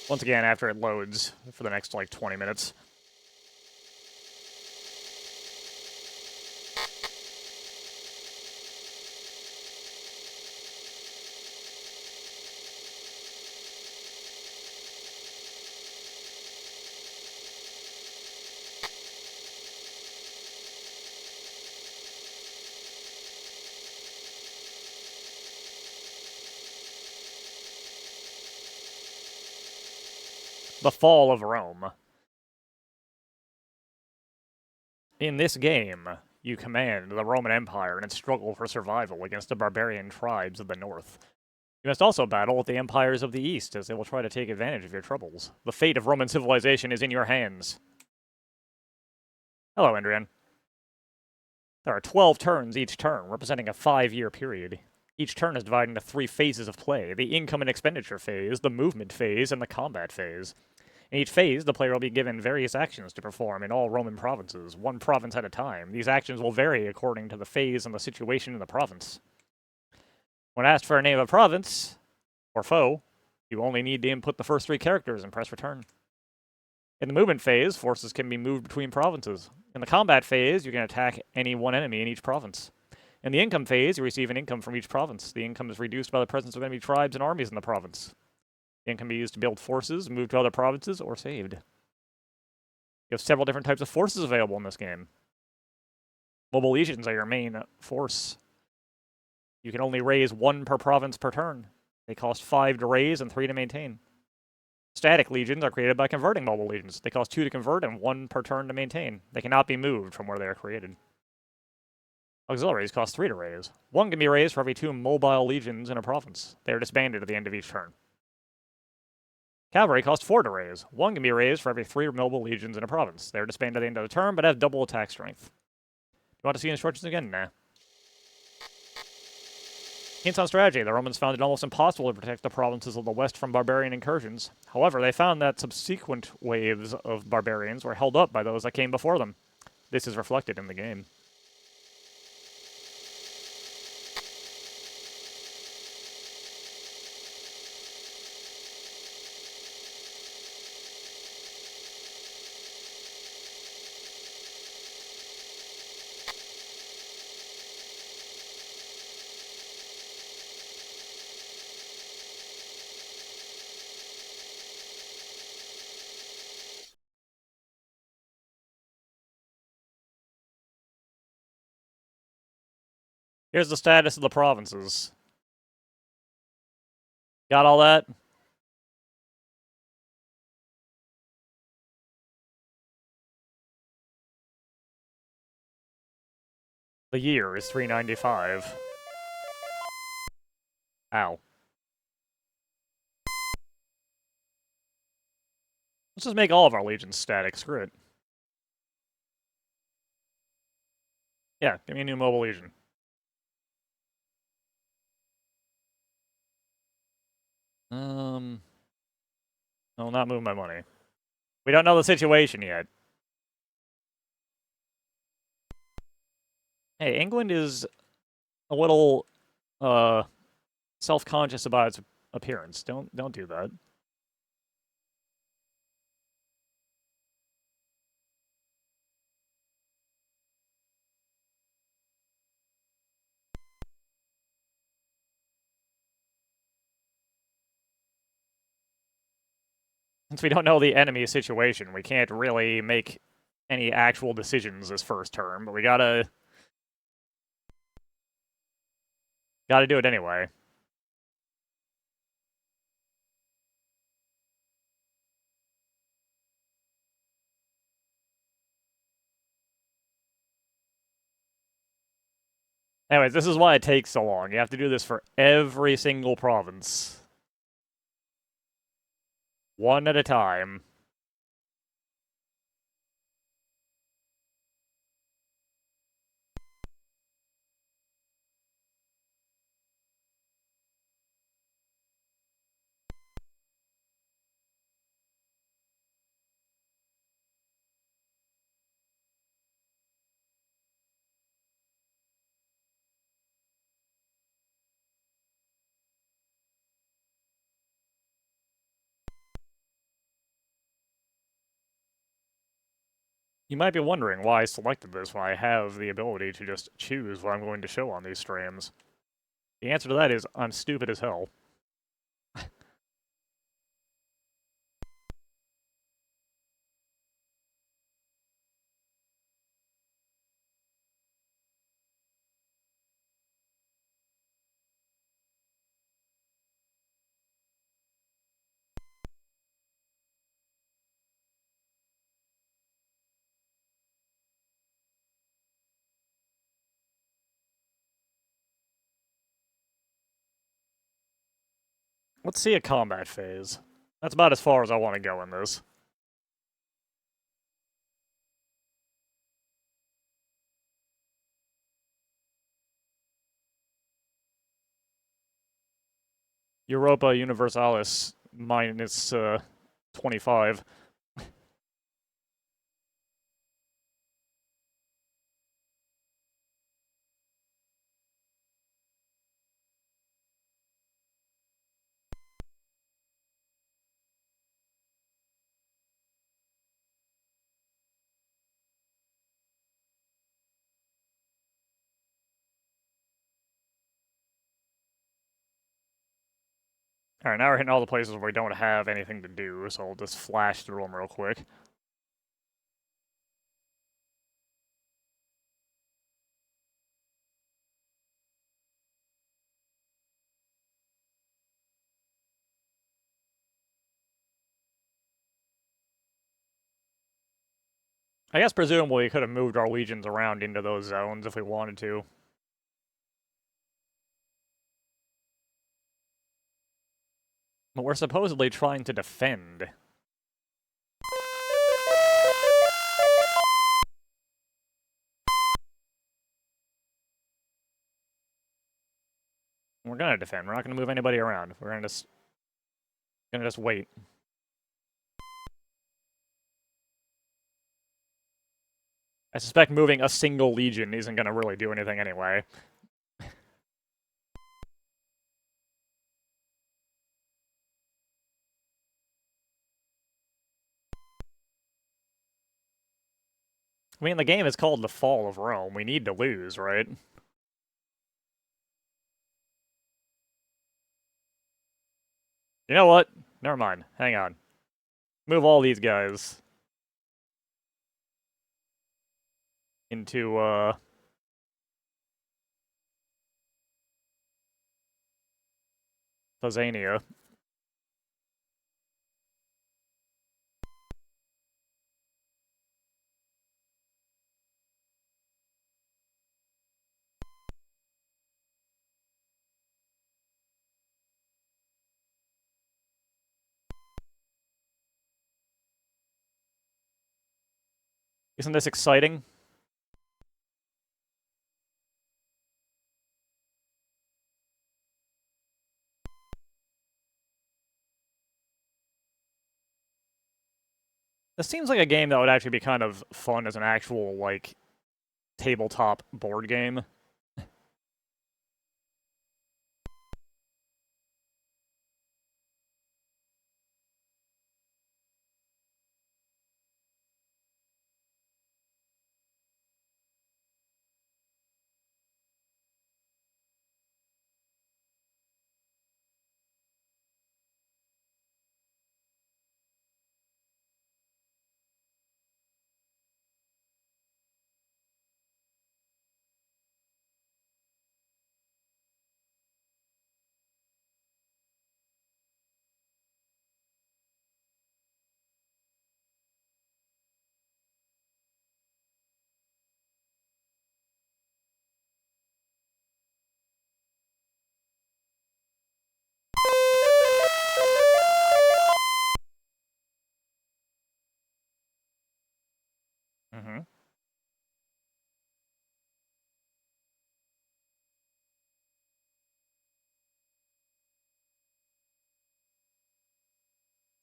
Once again, after it loads for the next, like, 20 minutes. The fall of Rome. In this game, you command the Roman Empire in its struggle for survival against the barbarian tribes of the north. You must also battle with the empires of the east, as they will try to take advantage of your troubles. The fate of Roman civilization is in your hands. Hello, Andrian. There are 12 turns each turn, representing a 5-year period. Each turn is divided into 3 phases of play: the income and expenditure phase, the movement phase, and the combat phase. In each phase, the player will be given various actions to perform in all Roman provinces, one province at a time. These actions will vary according to the phase and the situation in the province. When asked for a name of a province, or foe, you only need to input the first 3 characters and press return. In the movement phase, forces can be moved between provinces. In the combat phase, you can attack any one enemy in each province. In the income phase, you receive an income from each province. The income is reduced by the presence of enemy tribes and armies in the province. The income can be used to build forces, move to other provinces, or saved. You have several different types of forces available in this game. Mobile legions are your main force. You can only raise 1 per province per turn. They cost 5 to raise and 3 to maintain. Static legions are created by converting mobile legions. They cost 2 to convert and 1 per turn to maintain. They cannot be moved from where they are created. Auxiliaries cost 3 to raise. 1 can be raised for every 2 mobile legions in a province. They are disbanded at the end of each turn. Cavalry cost 4 to raise. 1 can be raised for every 3 mobile legions in a province. They are disbanded at the end of the turn, but have double attack strength. You want to see instructions again? Nah. Hints on strategy. The Romans found it almost impossible to protect the provinces of the west from barbarian incursions. However, they found that subsequent waves of barbarians were held up by those that came before them. This is reflected in the game. Here's the status of the provinces. Got all that? The year is 395. Ow. Let's just make all of our legions static. Screw it. Yeah, give me a new mobile legion. I will not move my money. We don't know the situation yet. Hey, England is a little self-conscious about its appearance. Don't do that. Since we don't know the enemy situation, we can't really make any actual decisions this first turn, but we gotta do it anyway. Anyways, this is why it takes so long. You have to do this for every single province. One at a time. You might be wondering why I selected this when I have the ability to just choose what I'm going to show on these streams. The answer to that is I'm stupid as hell. Let's see a combat phase. That's about as far as I want to go in this. Europa Universalis minus 25. Alright, now we're hitting all the places where we don't have anything to do, so I'll just flash through them real quick. I guess presumably we could have moved our legions around into those zones if we wanted to. But we're supposedly trying to defend. We're gonna defend. We're not gonna move anybody around. We're gonna just wait. I suspect moving a single legion isn't gonna really do anything anyway. I mean, the game is called The Fall of Rome. We need to lose, right? You know what? Never mind. Hang on. Move all these guys into, Tanzania. Isn't this exciting? This seems like a game that would actually be kind of fun as an actual, like, tabletop board game. Mm-hmm.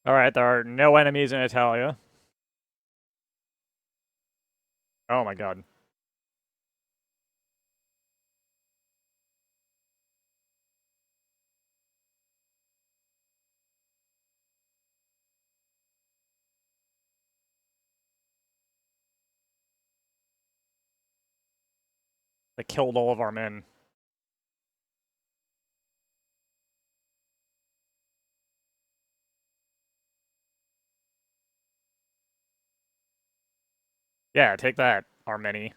Alright, there are no enemies in Italia. Oh my god. They killed all of our men. Yeah, take that, Armeni.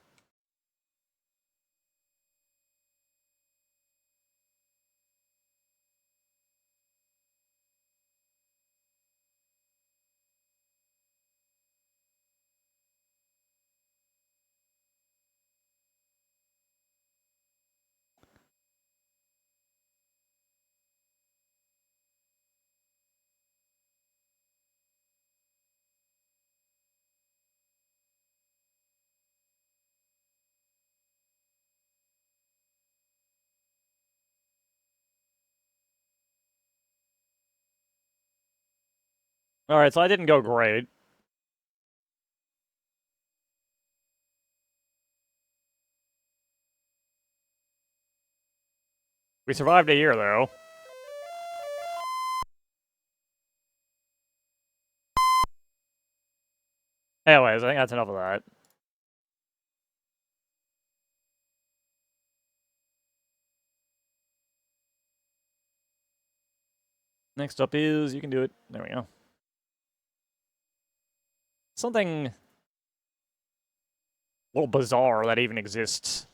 Alright, so I didn't go great. We survived a year, though. Anyways, I think that's enough of that. Next up is... You can do it. There we go. Something... a little bizarre that even exists.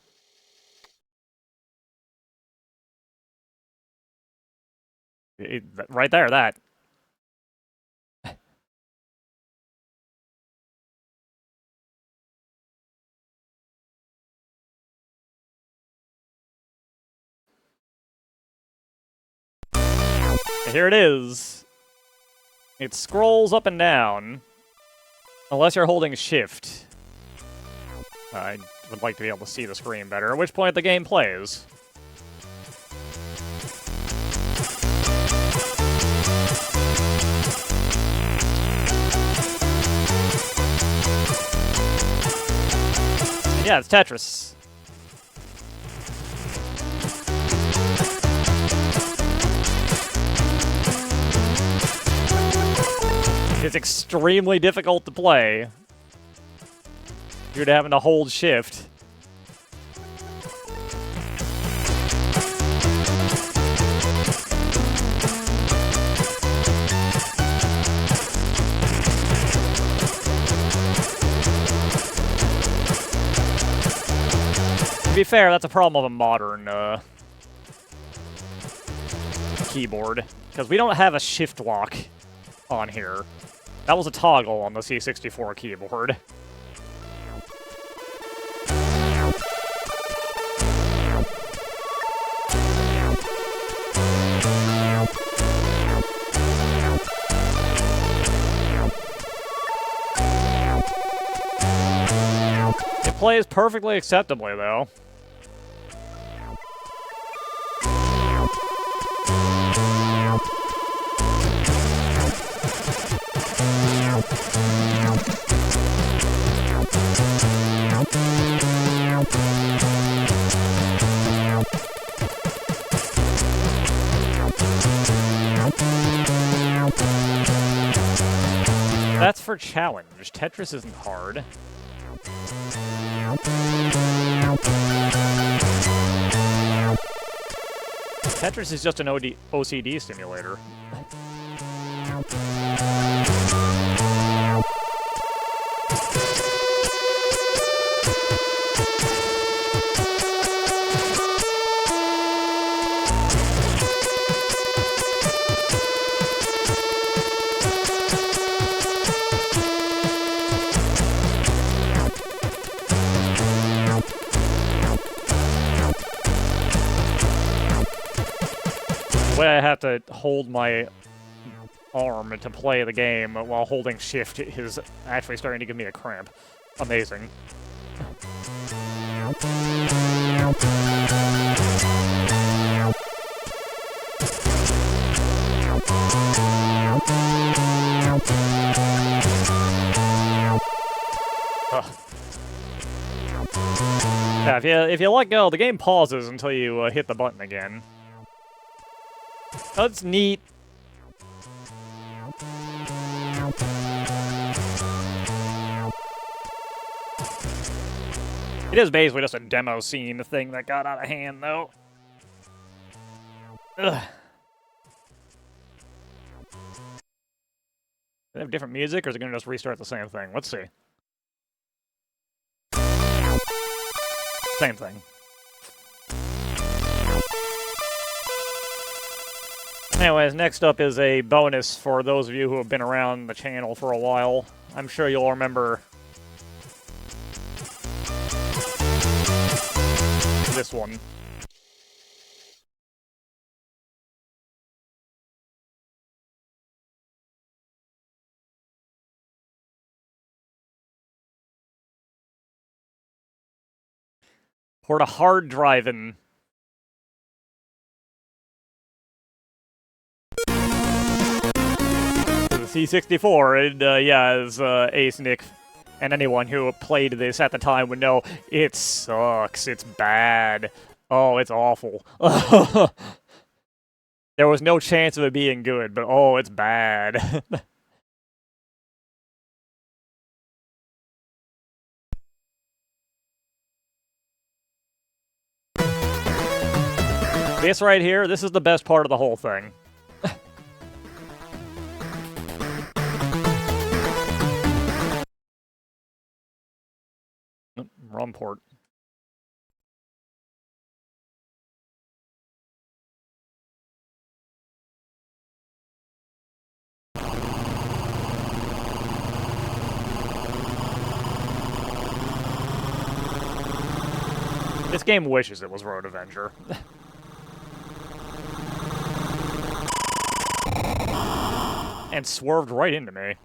Right there, that. Here it is. It scrolls up and down. Unless you're holding shift. I would like to be able to see the screen better, at which point the game plays. And yeah, it's Tetris. It's extremely difficult to play due to having to hold shift. To be fair, that's a problem of a modern keyboard, because we don't have a shift lock on here. That was a toggle on the C64 keyboard. It plays perfectly acceptably, though. That's for challenge. Tetris isn't hard. Tetris is just an OCD simulator. The way I have to hold my arm to play the game while holding shift is actually starting to give me a cramp. amazing. Ugh. Yeah, if you let go, the game pauses until you hit the button again. That's neat. It is basically just a demo scene thing that got out of hand, though. Ugh. Do they have different music, or is it gonna just restart the same thing? Let's see. Same thing. Anyways, next up is a bonus for those of you who have been around the channel for a while. I'm sure you'll remember this one. Port a hard driving. The C64, and yeah, as Ace, Nick, and anyone who played this at the time would know, it sucks. It's bad. Oh, it's awful. There was no chance of it being good, but oh, it's bad. This right here, this is the best part of the whole thing. Wrong port. This game wishes it was Road Avenger. And swerved right into me.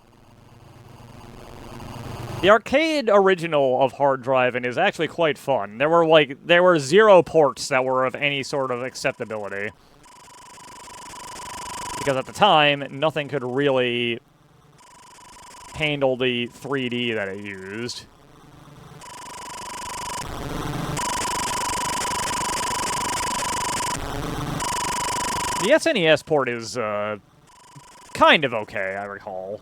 The arcade original of Hard Driving is actually quite fun. There were 0 ports that were of any sort of acceptability. Because at the time, nothing could really handle the 3D that it used. The SNES port is, kind of okay, I recall.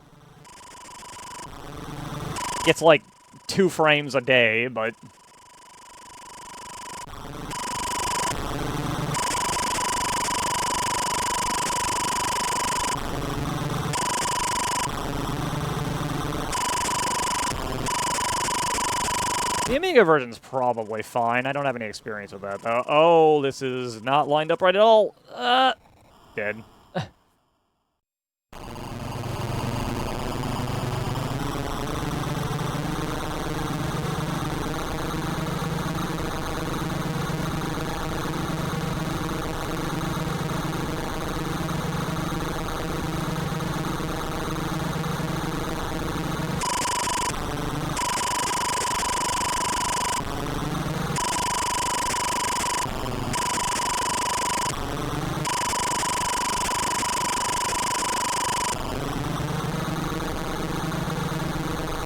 It's like 2 frames a day, but... The Amiga version's probably fine. I don't have any experience with that, though. Oh, this is not lined up right at all. Dead.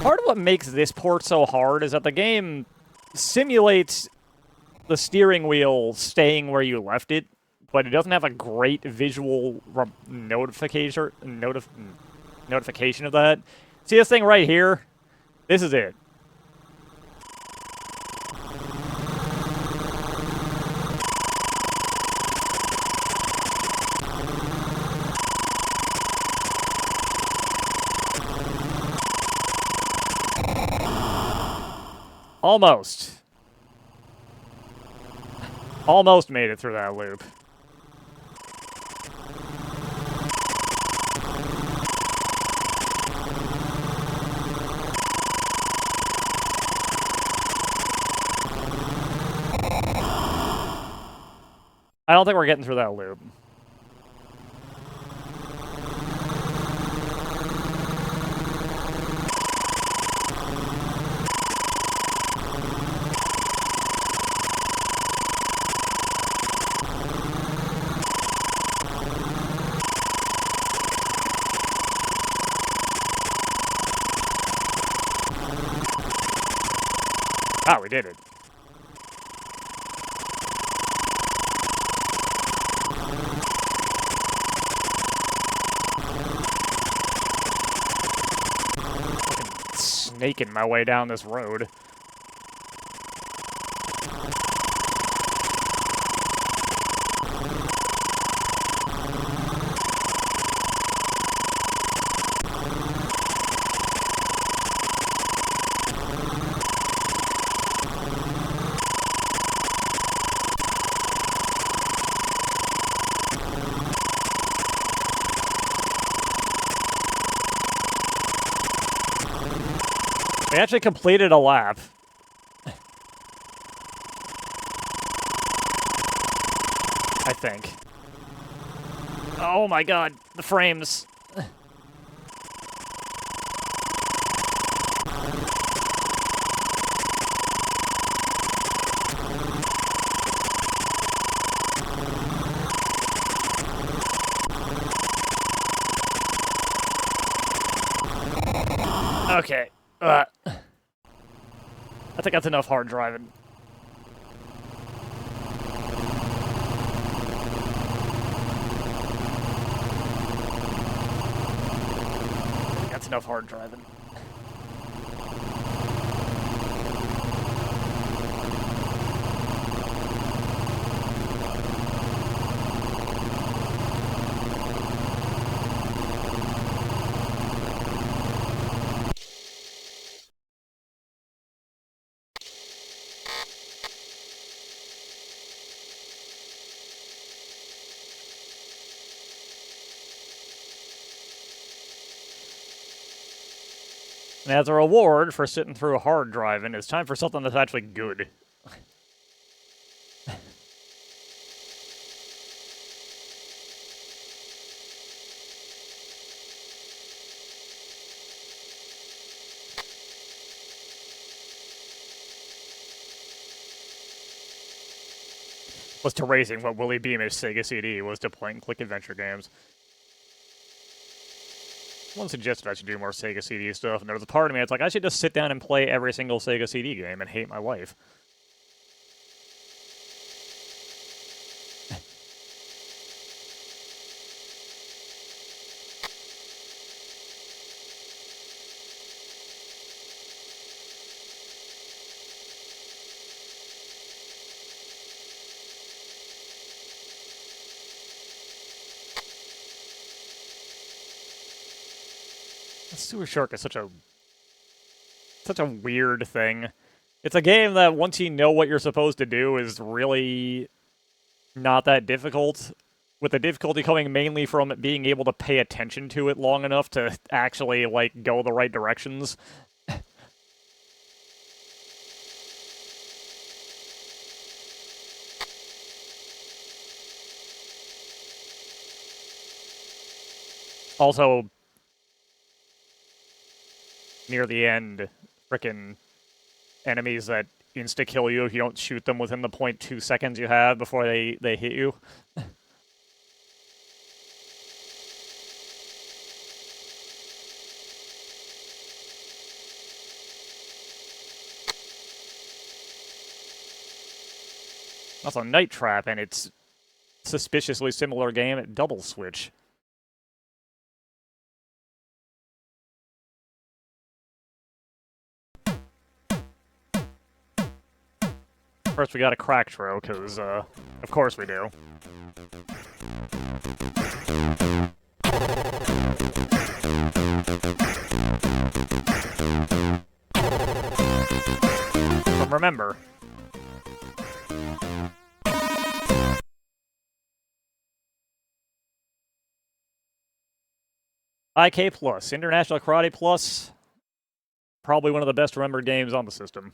Part of what makes this port so hard is that the game simulates the steering wheel staying where you left it, but it doesn't have a great visual notification of that. See this thing right here? This is it. Almost. Almost made it through that loop. I don't think we're getting through that loop. Ah, we did it. Snaking my way down this road. We actually completed a lap. I think. Oh my god, the frames. Okay. I think that's enough hard driving. That's enough hard driving. And as a reward for sitting through hard driving, it's time for something that's actually good. Was to racing what Willie Beamish Sega CD was to playing click adventure games. Someone suggested I should do more Sega CD stuff, and there was a part of me that's like, I should just sit down and play every single Sega CD game and hate my life. Sewer Shark is such a weird thing. It's a game that once you know what you're supposed to do is really not that difficult, with the difficulty coming mainly from being able to pay attention to it long enough to actually, like, go the right directions. Also, near the end, frickin' enemies that insta-kill you if you don't shoot them within the 0.2 seconds you have before they hit you. Also, Night Trap and its suspiciously similar game at Double Switch. First, we got a crack throw, because, of course we do. But remember, IK Plus, International Karate Plus, probably one of the best remembered games on the system.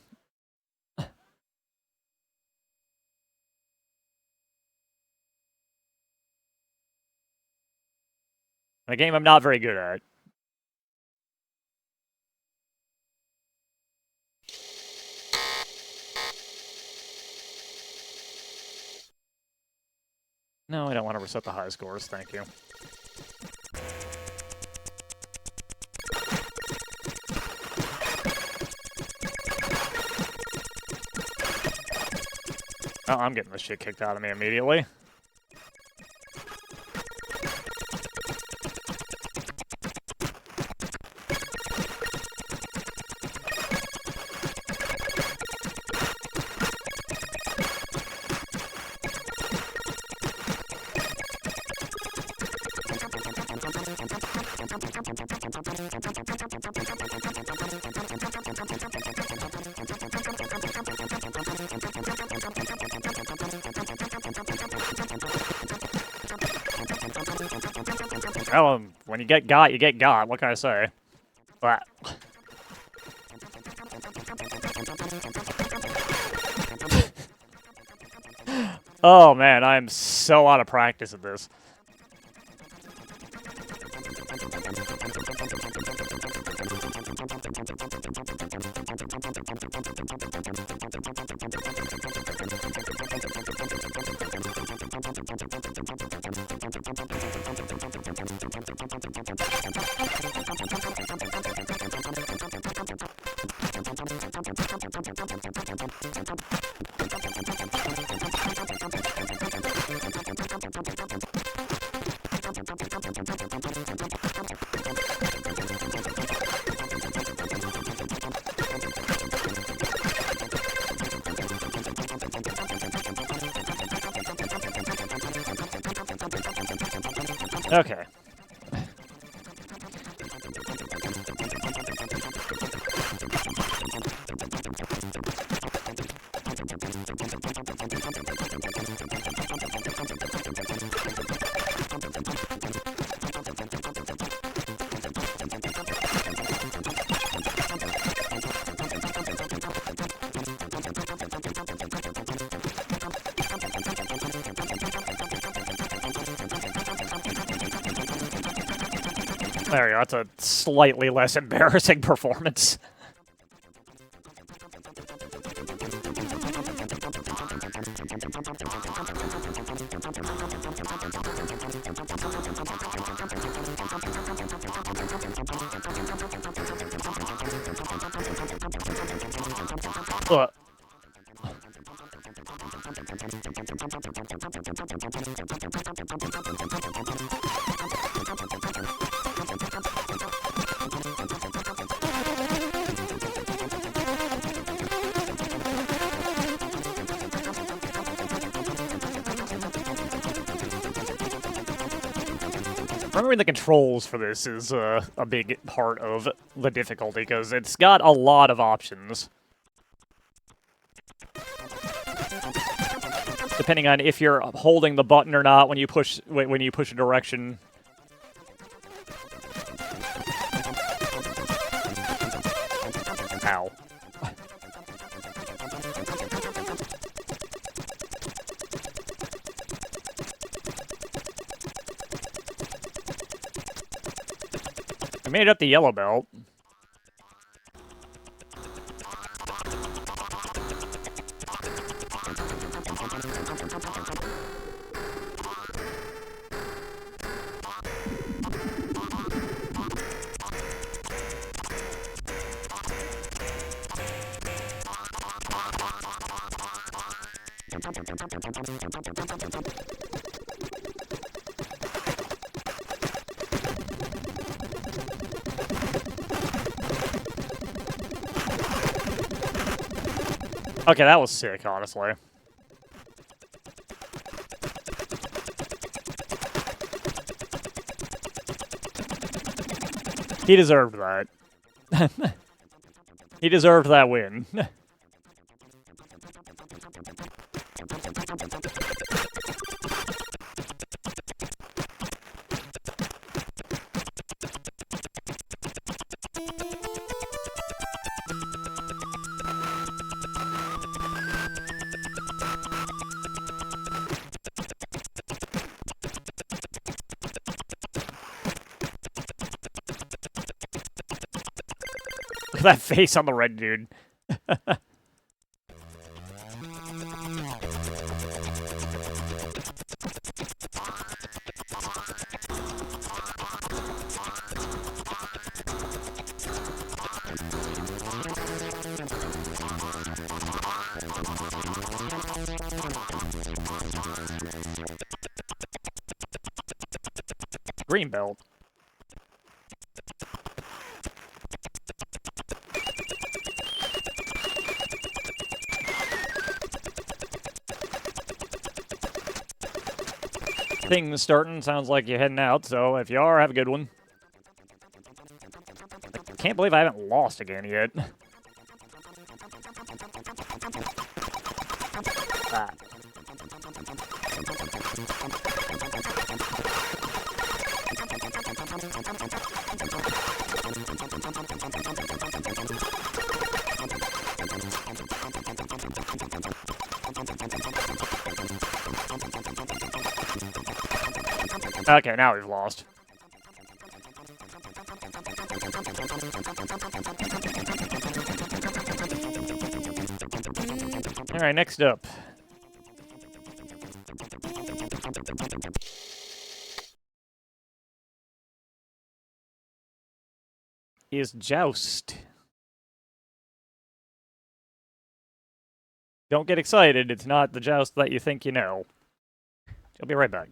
A game I'm not very good at. No, I don't want to reset the high scores, thank you. Oh, I'm getting this shit kicked out of me immediately. Well, when you get got, you get got. What can I say? But oh man, I am so out of practice at this. Okay. There you go, that's a slightly less embarrassing performance. Ugh. Remembering the controls for this is a big part of the difficulty, because it's got a lot of options. Depending on if you're holding the button or not when you push a direction. Ow. I made it up the yellow belt. Okay, that was sick, honestly. He deserved that. He deserved that win. Look at that face on the red dude. Green belt. Things starting. Sounds like you're heading out, so if you are, have a good one. Can't believe I haven't lost again yet. Ah. Okay, now we've lost. Alright, next up. Is Joust. Don't get excited, it's not the Joust that you think you know. I'll be right back.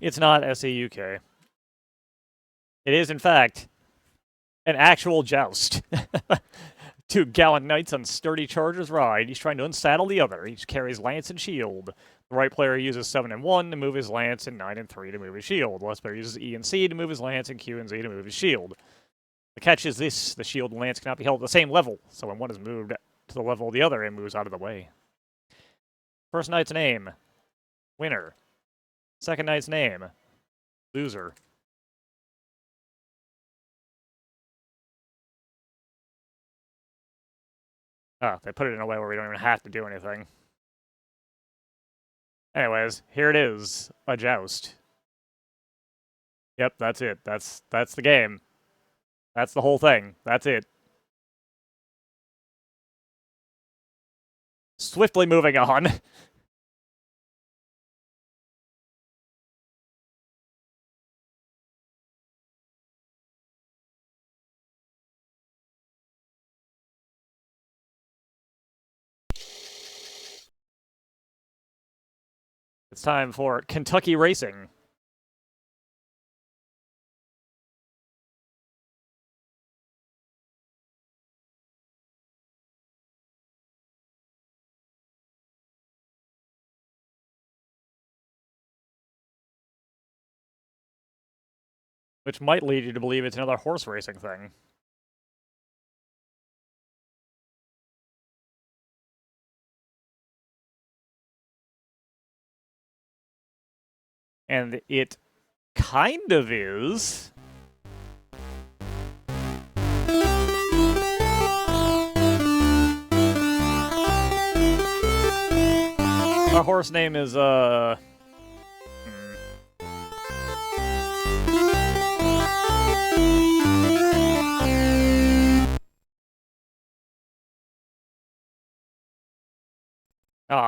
It's not SEUK. It is, in fact, an actual joust. Two gallant knights on sturdy chargers ride, each trying to unsaddle the other. Each carries lance and shield. The right player uses 7 and 1 to move his lance, and 9 and 3 to move his shield. The left player uses E and C to move his lance, and Q and Z to move his shield. The catch is this: the shield and lance cannot be held at the same level, so when one is moved to the level of the other, it moves out of the way. First knight's name, winner. Second knight's name, loser. Oh, they put it in a way where we don't even have to do anything. Anyways, here it is, a joust. Yep, that's it. That's the game. That's the whole thing. That's it. Swiftly moving on. It's time for Kentucky Racing. Which might lead you to believe it's another horse racing thing. And it kind of is. Our horse name is, Ah,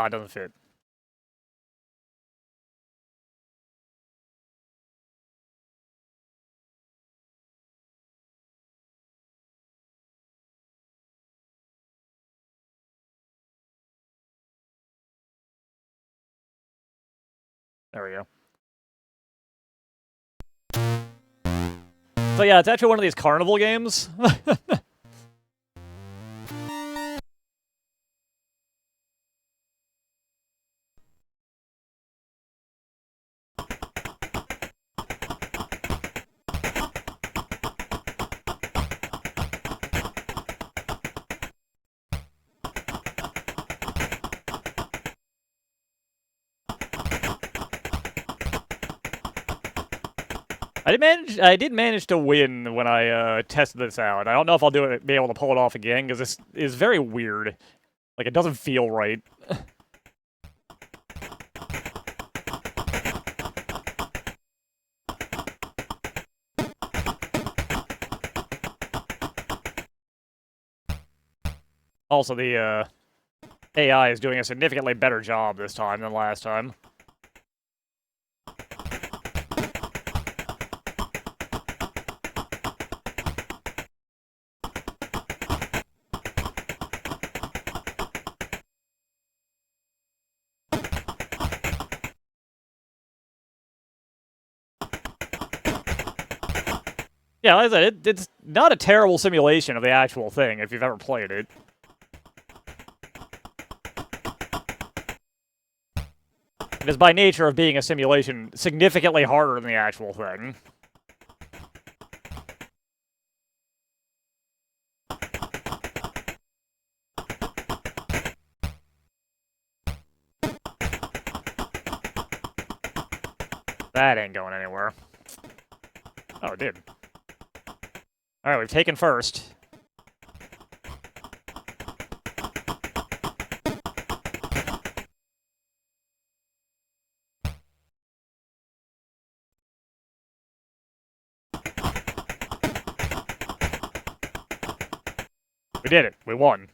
it doesn't fit. There we go. So yeah, it's actually one of these carnival games. I did manage to win when I tested this out. I don't know if I'll be able to pull it off again, because this is very weird. Like, it doesn't feel right. Also, the AI is doing a significantly better job this time than last time. Yeah, like I said, it's not a terrible simulation of the actual thing, if you've ever played it. It is by nature of being a simulation significantly harder than the actual thing. That ain't going anywhere. Oh, it did. Alright, we've taken first. We did it. We won.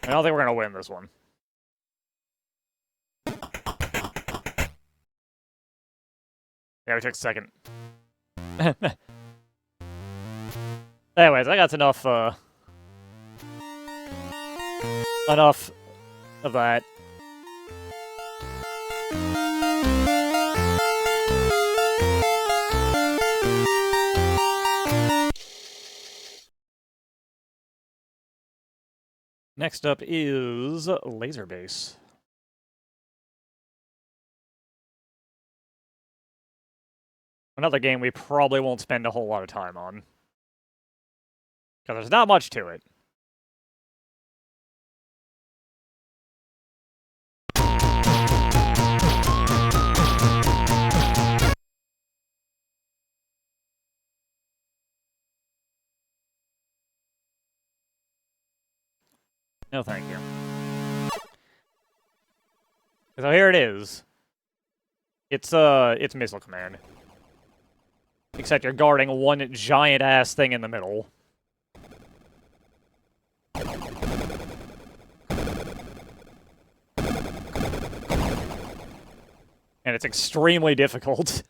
I don't think we're gonna win this one. Yeah, we took second. Anyways, I got enough of that. Next up is Laser Base. Another game we probably won't spend a whole lot of time on, because there's not much to it. No, thank you. So here it is. It's Missile Command. Except you're guarding one giant-ass thing in the middle. And it's extremely difficult.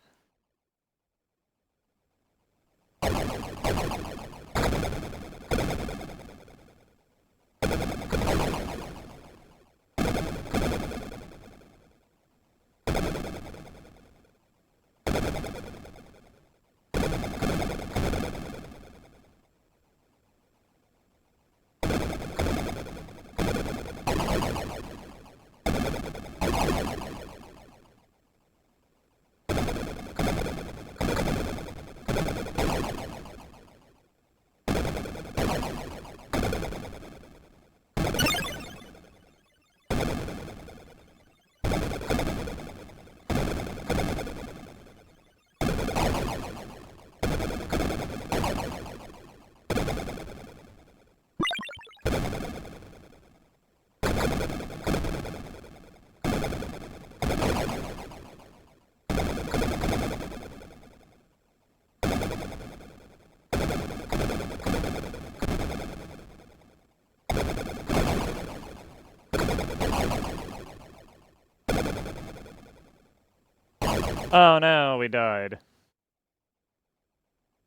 Oh no, we died.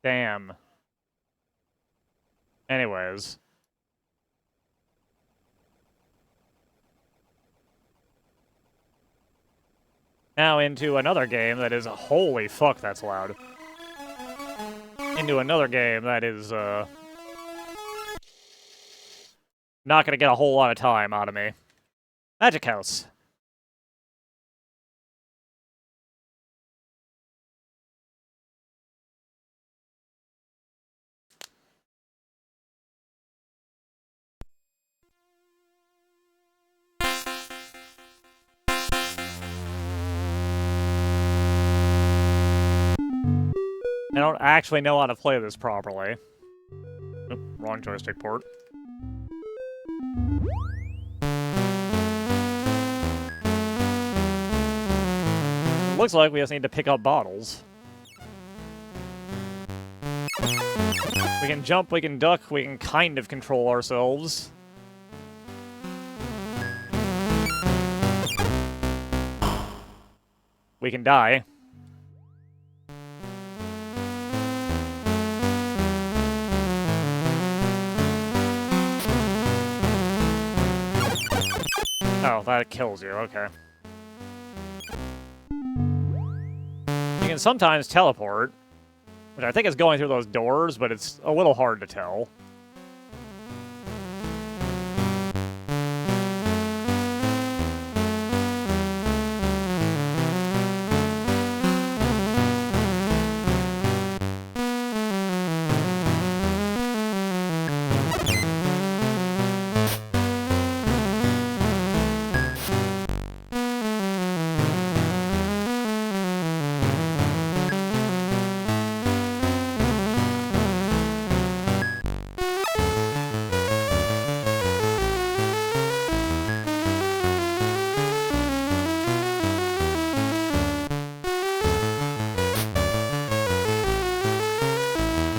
Damn. Anyways. Now into another game that is... Holy fuck, that's loud. Into another game that is, not gonna get a whole lot of time out of me. Magic House. I don't actually know how to play this properly. Oop, wrong joystick port. Looks like we just need to pick up bottles. We can jump, we can duck, we can kind of control ourselves. We can die. Oh, that kills you, okay. You can sometimes teleport, which I think is going through those doors, but it's a little hard to tell.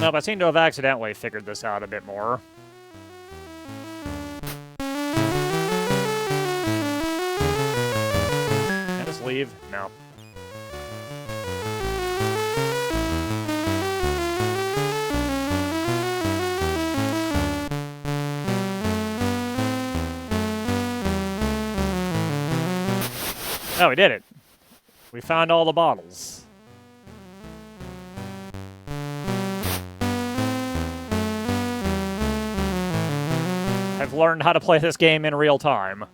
Nope, I seem to have accidentally figured this out a bit more. Can I just leave? No. Oh, we did it. We found all the bottles. I've learned how to play this game in real time.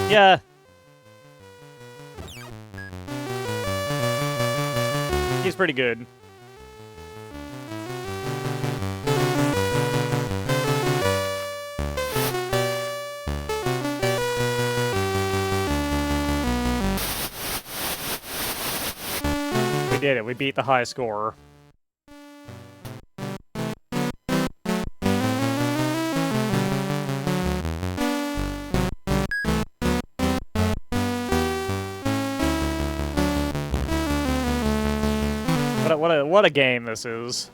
Yeah. He's pretty good. We did it. We beat the high scorer. what a game this is.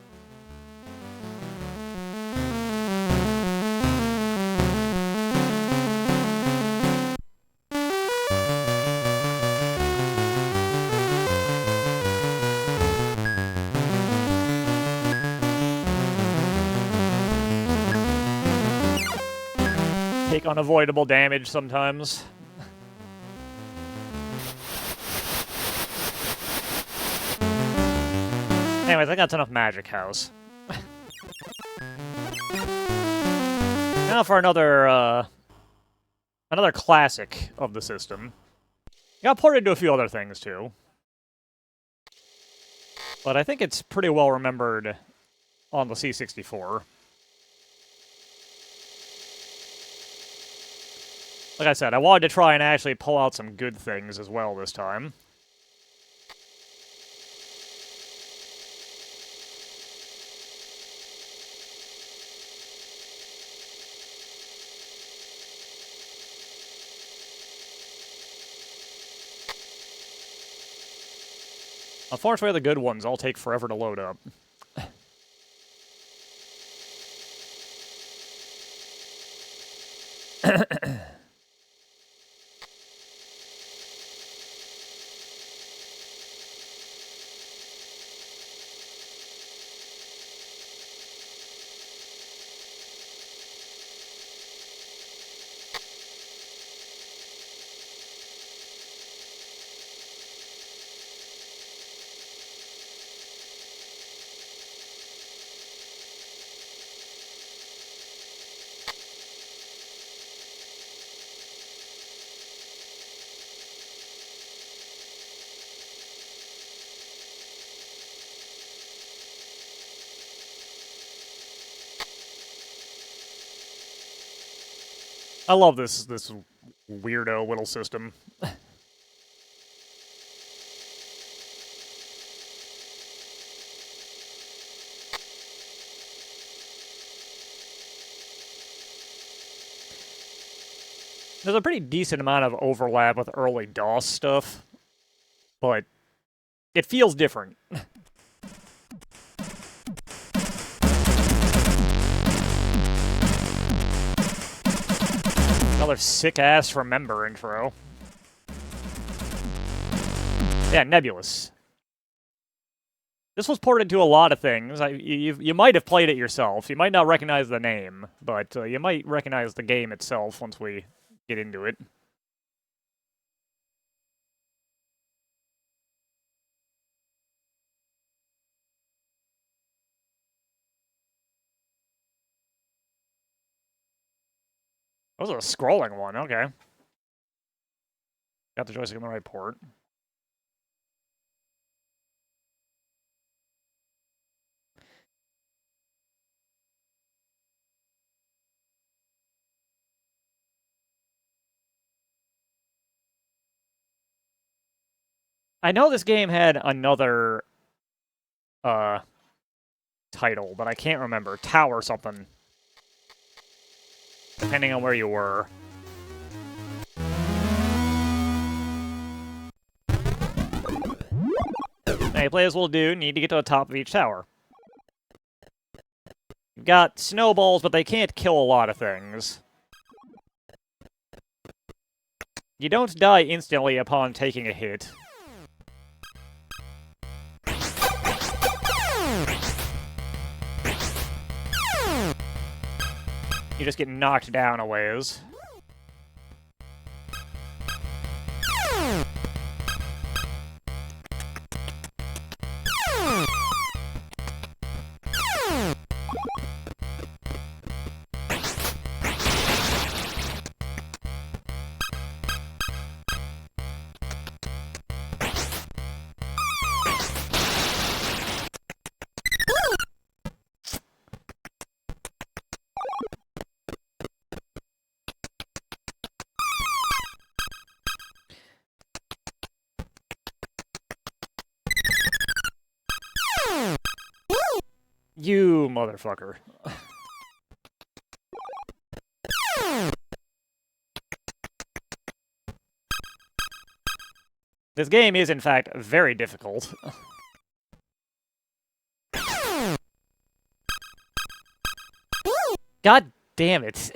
Take unavoidable damage sometimes. Anyways, I think that's enough Magic House. Now for another classic of the system. It got ported into a few other things too. But I think it's pretty well remembered on the C64. Like I said, I wanted to try and actually pull out some good things as well this time. Unfortunately, the good ones all take forever to load up. I love this weirdo little system. There's a pretty decent amount of overlap with early DOS stuff, but it feels different. Another sick-ass Remember intro. Yeah, Nebulous. This was ported to a lot of things. You might have played it yourself. You might not recognize the name, but you might recognize the game itself once we get into it. That was a scrolling one, okay. Got the joystick in the right port. I know this game had another title, but I can't remember. Tower something. Depending on where you were. Now you play as little dude, need to get to the top of each tower. You've got snowballs, but they can't kill a lot of things. You don't die instantly upon taking a hit. You just get knocked down a ways. You motherfucker. This game is, in fact, very difficult. God damn it.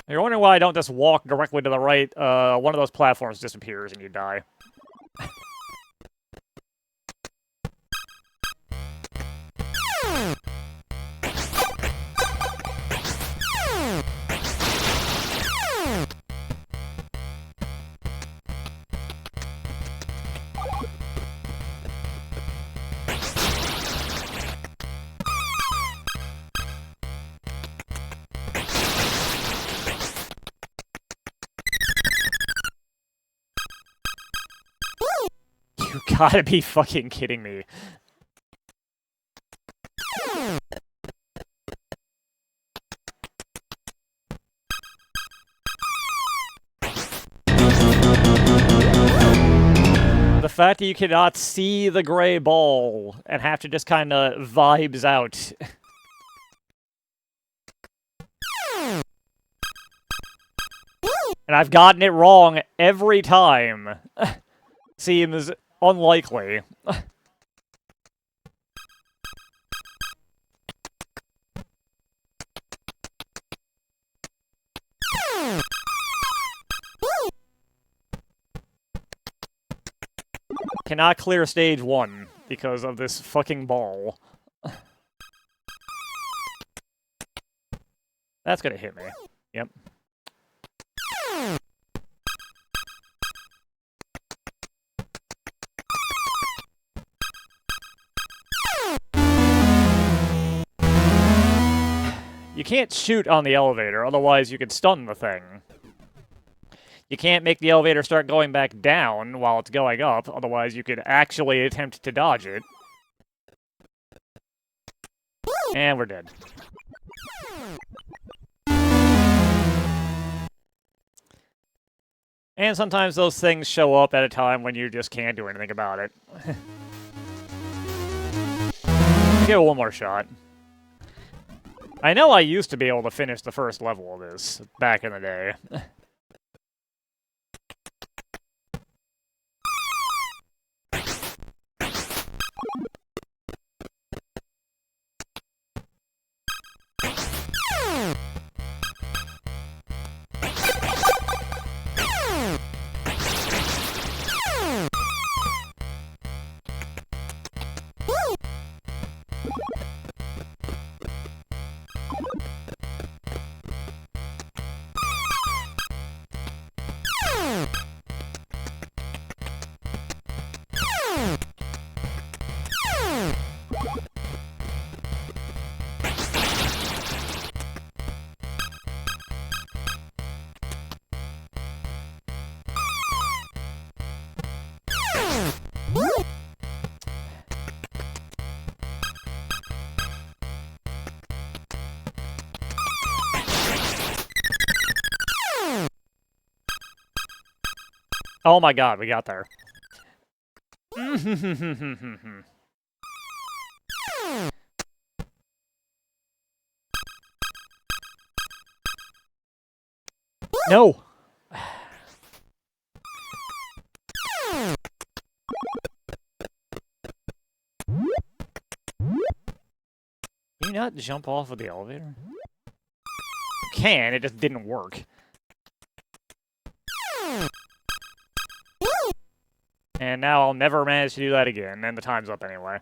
You're wondering why I don't just walk directly to the right, one of those platforms disappears and you die. You gotta be fucking kidding me. The fact that you cannot see the gray ball and have to just kind of vibes out. And I've gotten it wrong every time. Seems unlikely. Cannot clear stage 1 because of this fucking ball. That's gonna hit me. Yep. You can't shoot on the elevator, otherwise you could stun the thing. You can't make the elevator start going back down while it's going up, otherwise you could actually attempt to dodge it. And we're dead. And sometimes those things show up at a time when you just can't do anything about it. Give it one more shot. I know I used to be able to finish the first level of this back in the day. Oh my god, we got there. No! Can you not jump off of the elevator? You can, it just didn't work. And now I'll never manage to do that again, and the time's up anyway.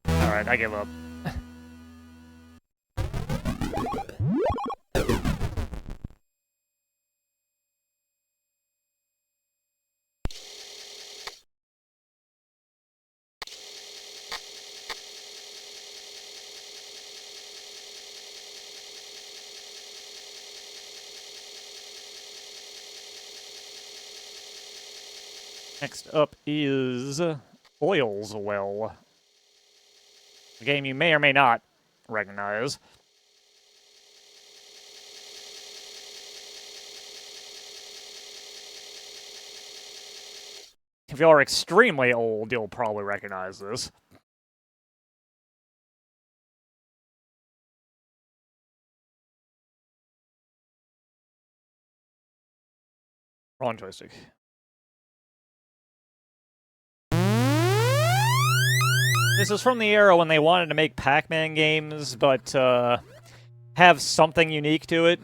Alright, I give up. Next up is Oil's Well. A game you may or may not recognize. If you are extremely old, you'll probably recognize this. Wrong joystick. This is from the era when they wanted to make Pac-Man games, but have something unique to it.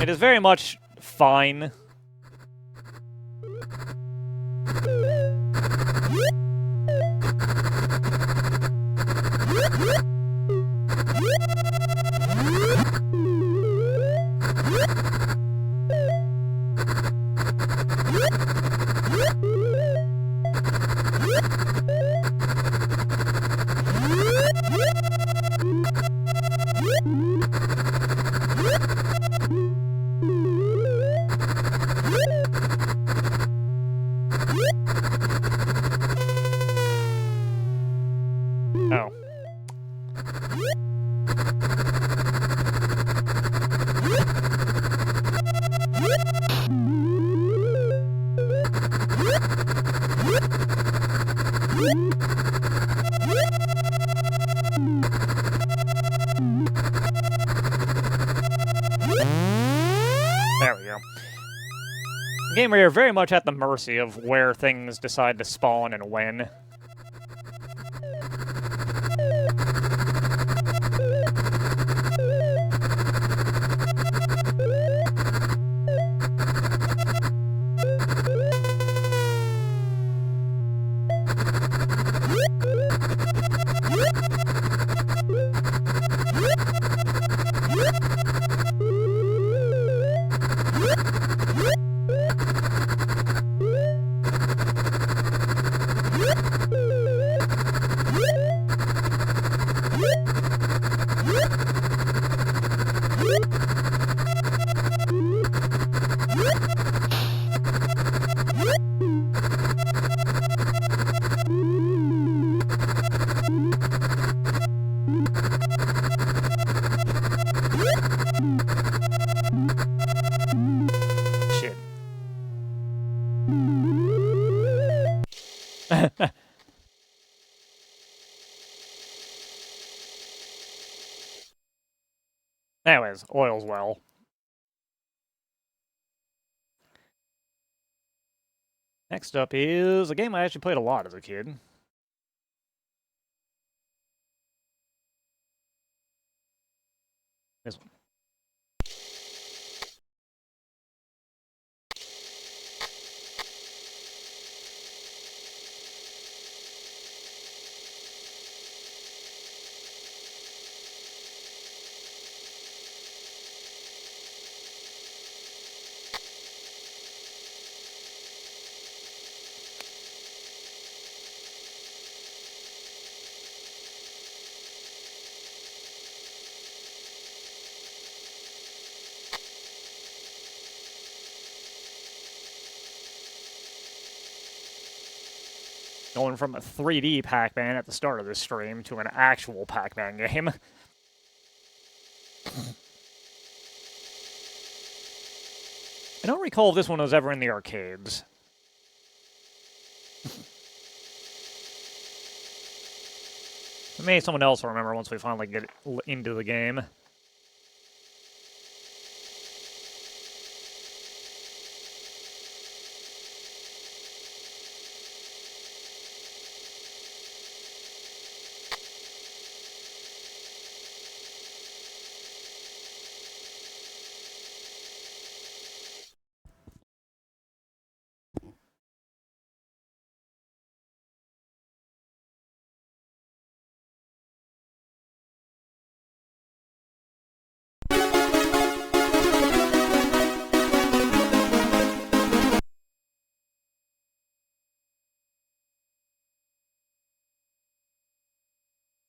It is very much fine. Oh. There we go. A game where you're very much at the mercy of where things decide to spawn and when. Shit. Anyways, oil's well. Next up is a game I actually played a lot as a kid. This one. Going from a 3D Pac-Man at the start of this stream to an actual Pac-Man game. I don't recall if this one was ever in the arcades. Maybe someone else will remember once we finally get into the game.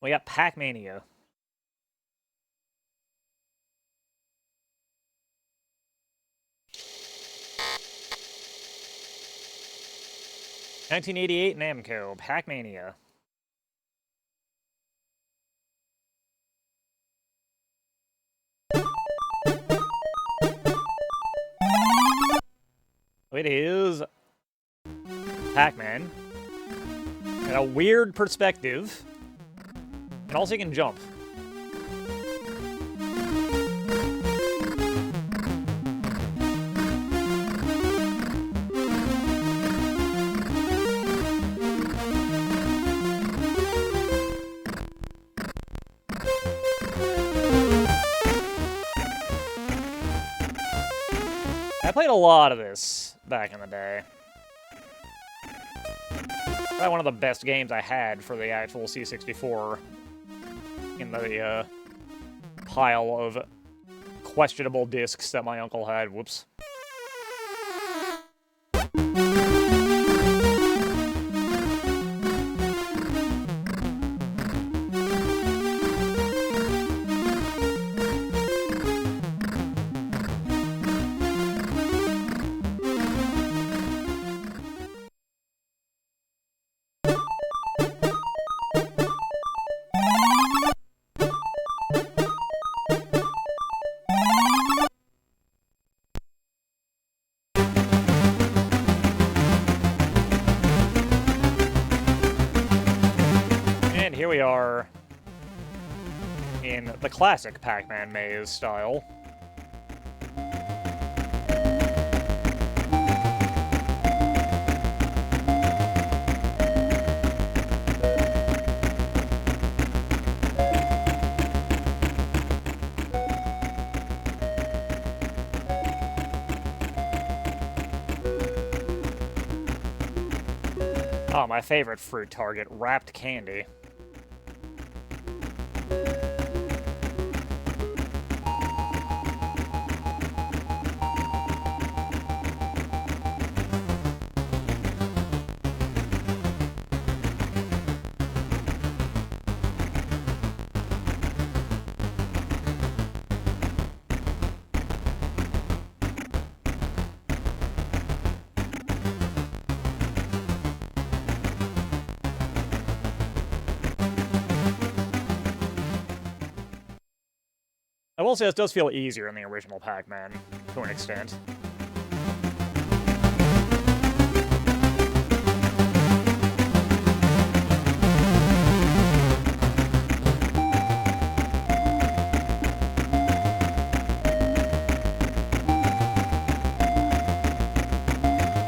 We got Pac-Mania. 1988 Namco, Pac-Mania. It is Pac-Man. Got a weird perspective. And also you can jump. I played a lot of this back in the day. Probably one of the best games I had for the actual C64 in the pile of questionable discs that my uncle had. Whoops. Here we are in the classic Pac-Man maze style. Oh, my favorite fruit target, wrapped candy. I will say this does feel easier in the original Pac-Man, to an extent.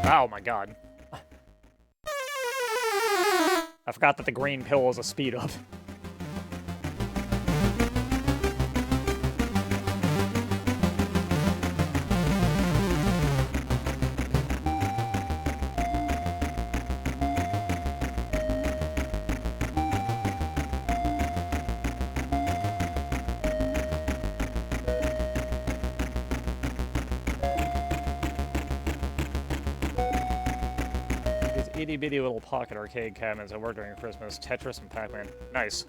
Oh my god. I forgot that the green pill is a speed up. Itty bitty little pocket arcade cabinets I worked during Christmas. Tetris and Pac-Man. Nice.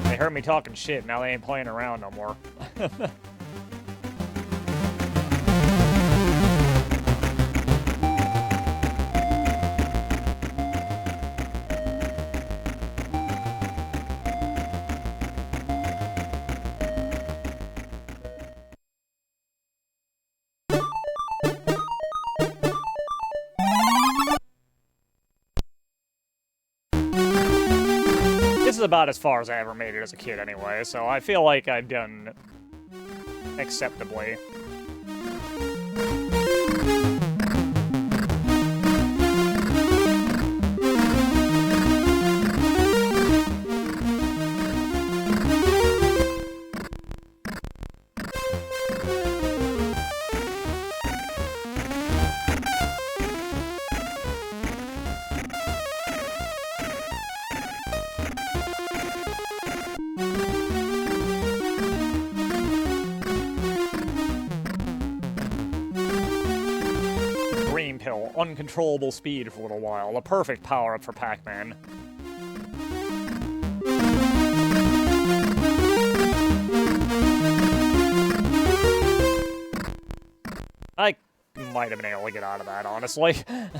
They heard me talking shit, now they ain't playing around no more. This is about as far as I ever made it as a kid anyway, so I feel like I've done acceptably. Uncontrollable speed for a little while. A perfect power-up for Pac-Man. I might have been able to get out of that, honestly. A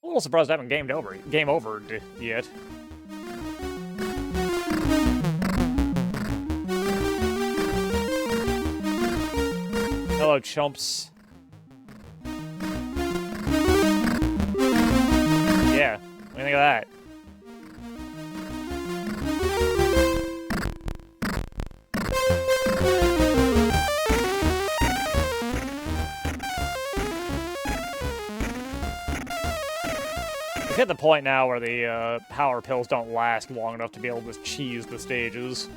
little surprised I haven't game over yet. Hello, chumps. Yeah, what do you think of that? We've hit the point now where the power pills don't last long enough to be able to cheese the stages.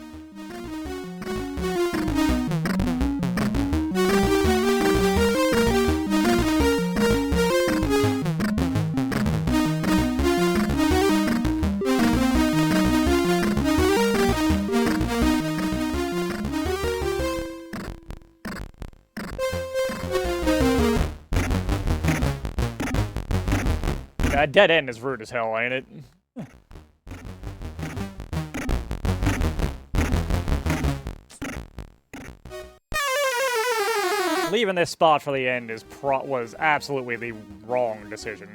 That dead end is rude as hell, ain't it? Leaving this spot for the end was absolutely the wrong decision.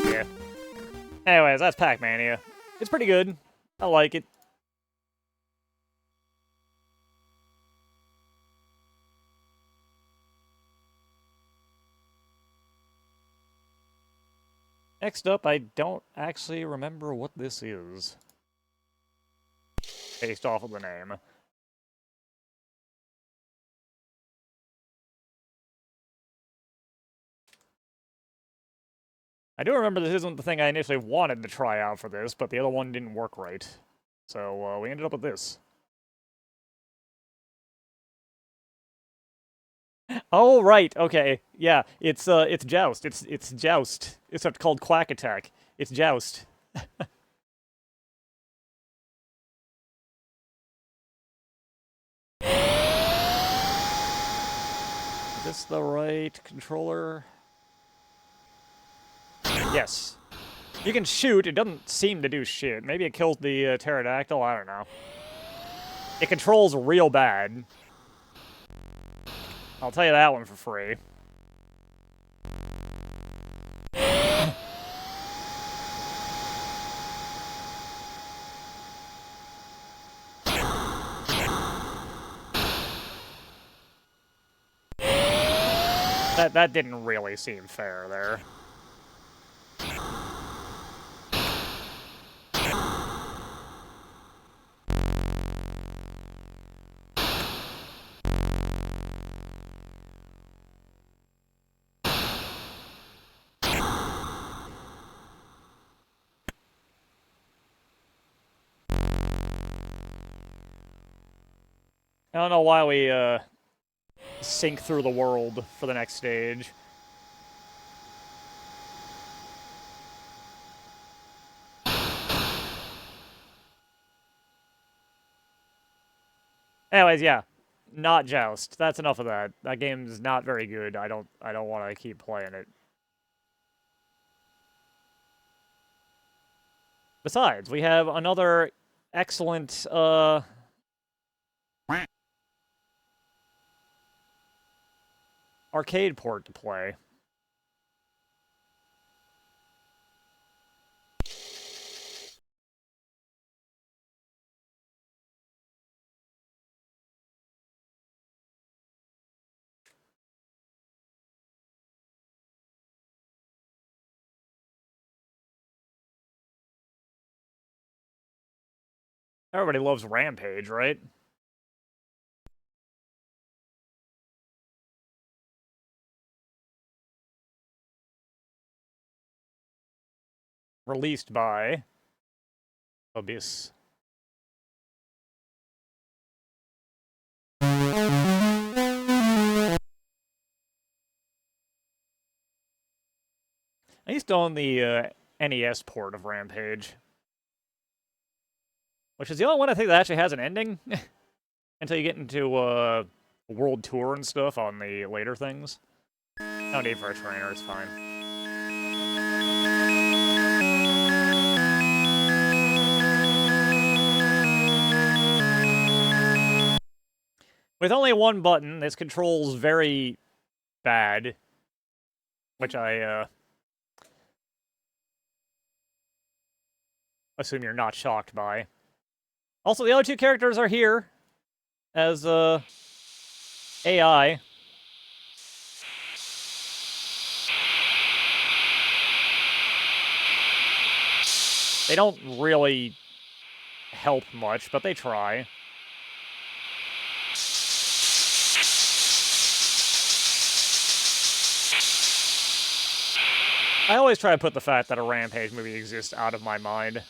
Yeah. Anyways, that's Pac-Mania. It's pretty good. I like it. Next up, I don't actually remember what this is. Based off of the name. I do remember this isn't the thing I initially wanted to try out for this, but the other one didn't work right. So, we ended up with this. Oh, right, okay. Yeah, it's Joust. It's Joust. It's called Quack Attack. It's Joust. Is this the right controller? Yes. You can shoot, it doesn't seem to do shit. Maybe it kills the pterodactyl, I don't know. It controls real bad. I'll tell you that one for free. That didn't really seem fair there. I don't know why we, sink through the world for the next stage. Anyways, yeah. Not Joust. That's enough of that. That game's not very good. I don't want to keep playing it. Besides, we have another excellent, arcade port to play. Everybody loves Rampage, right? Released by Abyss. I used to own the NES port of Rampage. Which is the only one I think that actually has an ending. Until you get into World Tour and stuff on the later things. No need for a trainer, it's fine. With only one button, this controls very bad, which I assume you're not shocked by. Also, the other two characters are here as AI. They don't really help much, but they try. I always try to put the fact that a Rampage movie exists out of my mind.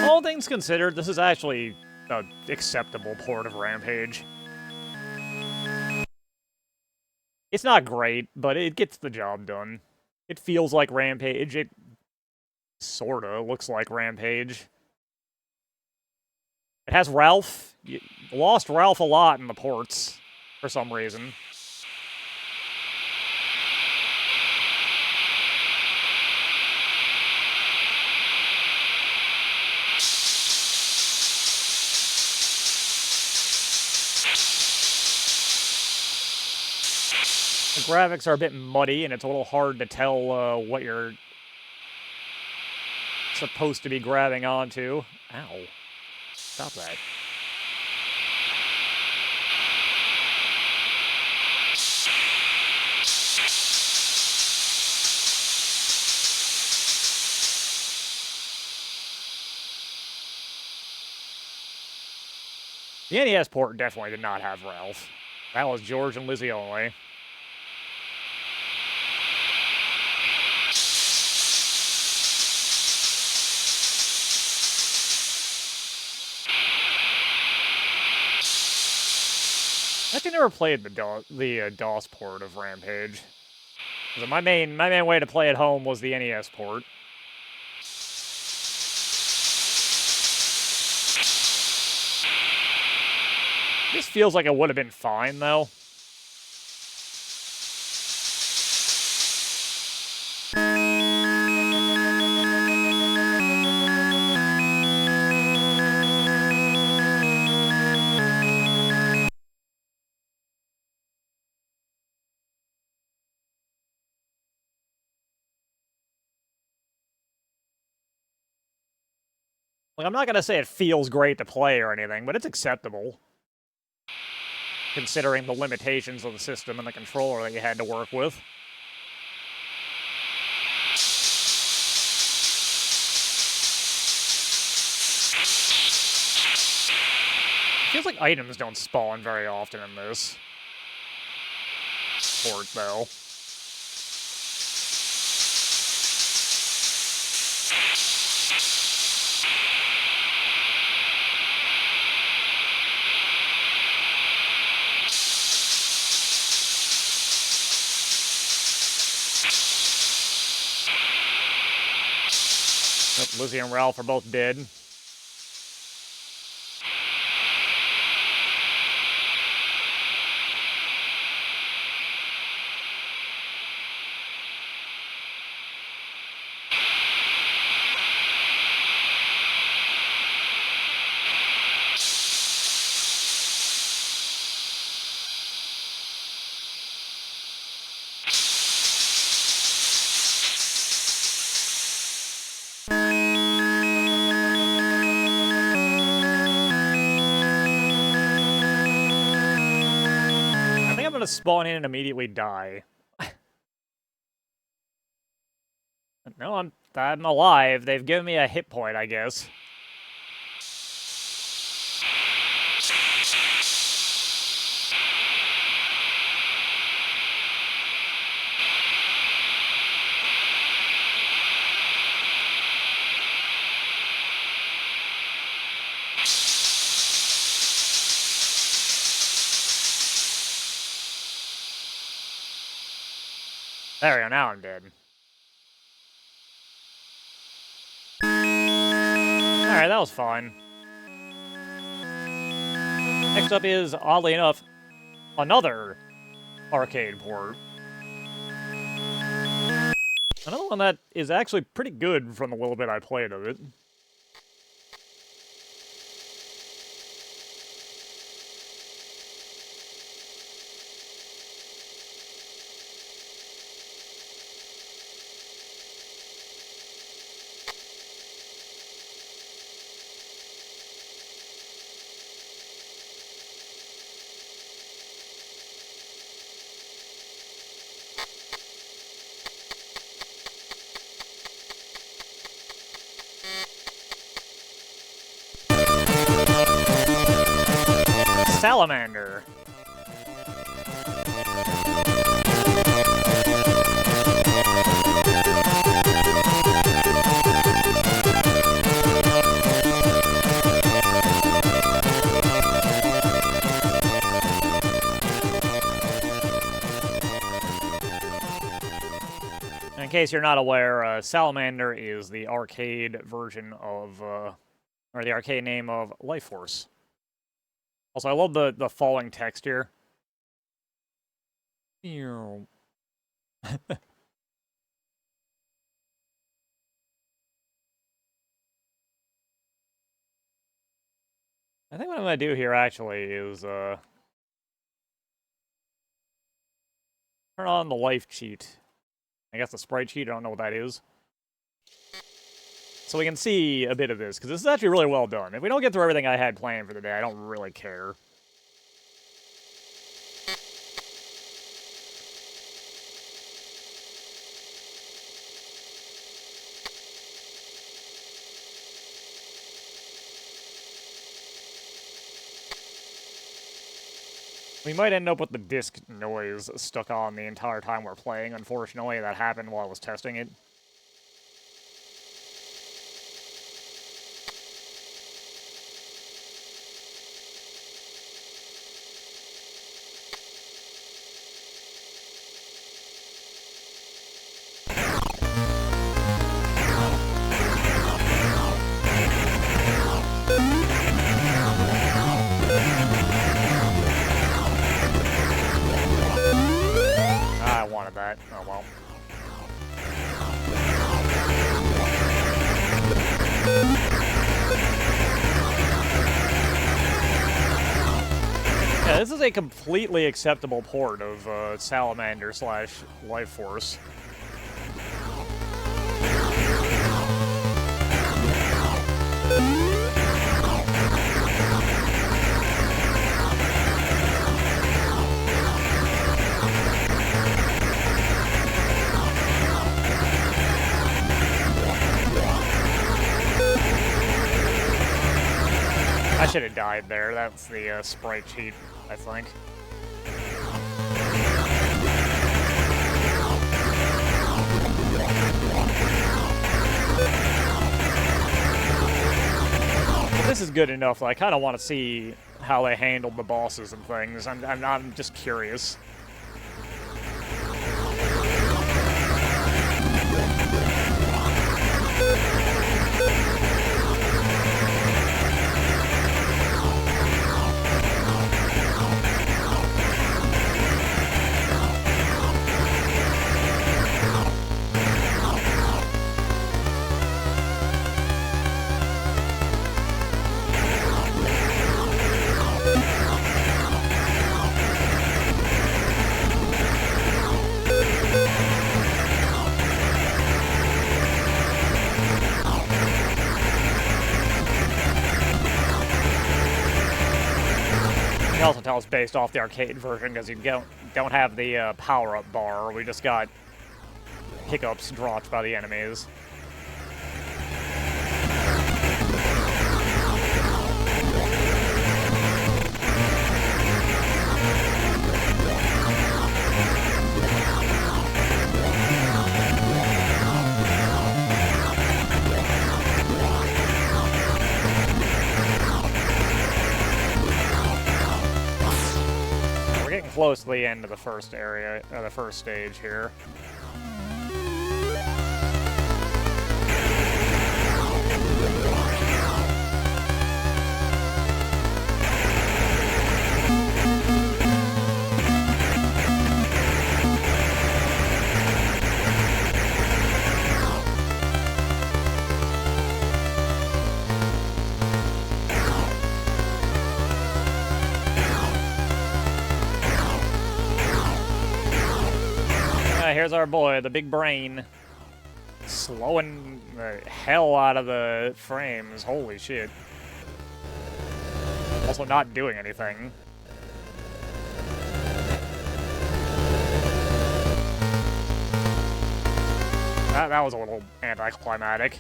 All things considered, this is actually an acceptable port of Rampage. It's not great, but it gets the job done. It feels like Rampage. It sorta looks like Rampage. It has Ralph. You lost Ralph a lot in the ports, for some reason. The graphics are a bit muddy, and it's a little hard to tell what you're supposed to be grabbing onto. Ow. Stop that. The NES port definitely did not have Ralph. That was George and Lizzie only. I actually never played the DOS port of Rampage. My main way to play at home was the NES port. This feels like it would have been fine, though. Like, I'm not gonna say it feels great to play or anything, but it's acceptable. Considering the limitations of the system and the controller that you had to work with. It feels like items don't spawn very often in this port, though. Lizzie and Ralph are both dead. I'm gonna spawn in and immediately die. No, I'm alive. They've given me a hit point, I guess. There we go, now I'm dead. Alright, that was fun. Next up is, oddly enough, another arcade port. Another one that is actually pretty good from the little bit I played of it. Salamander. In case you're not aware, Salamander is the arcade version of, or the arcade name of Life Force. Also, I love the falling text here. I think what I'm gonna do here actually is turn on the life cheat. I guess the sprite cheat, I don't know what that is. So we can see a bit of this, because this is actually really well done. If we don't get through everything I had planned for the day, I don't really care. We might end up with the disc noise stuck on the entire time we're playing. Unfortunately, that happened while I was testing it. Oh well. Yeah, this is a completely acceptable port of Salamander / Life Force. I should have died there. That's the sprite cheat, I think. But this is good enough that I kind of want to see how they handled the bosses and things. I'm just curious. You can also tell it's based off the arcade version because you don't have the power-up bar. We just got hiccups dropped by the enemies. Close to the end of the first area, the first stage here. Here's our boy, the big brain. Slowing the hell out of the frames. Holy shit. Also not doing anything. That was a little anticlimactic.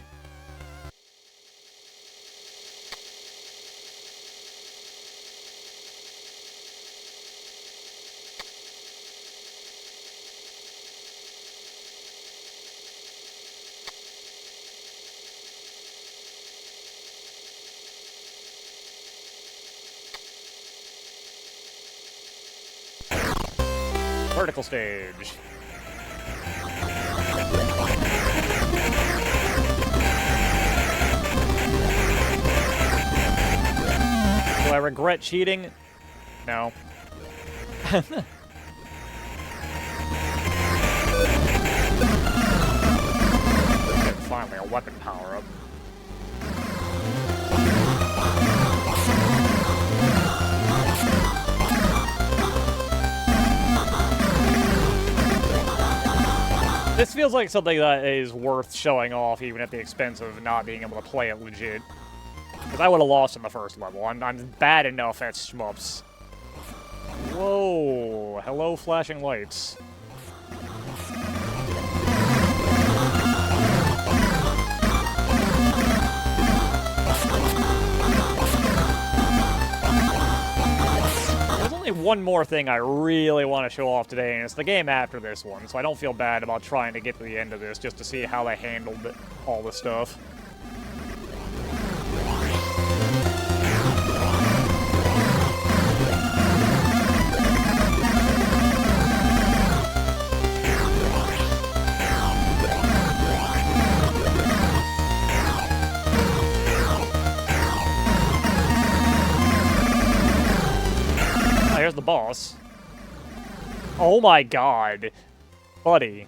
Vertical stage. Do I regret cheating? No. Finally, a weapon power-up. This feels like something that is worth showing off, even at the expense of not being able to play it legit. Because I would have lost in the first level. I'm bad enough at shmups. Whoa! Hello, flashing lights. There's only one more thing I really want to show off today, and it's the game after this one, so I don't feel bad about trying to get to the end of this just to see how they handled all the stuff. Here's the boss. Oh my god. Buddy.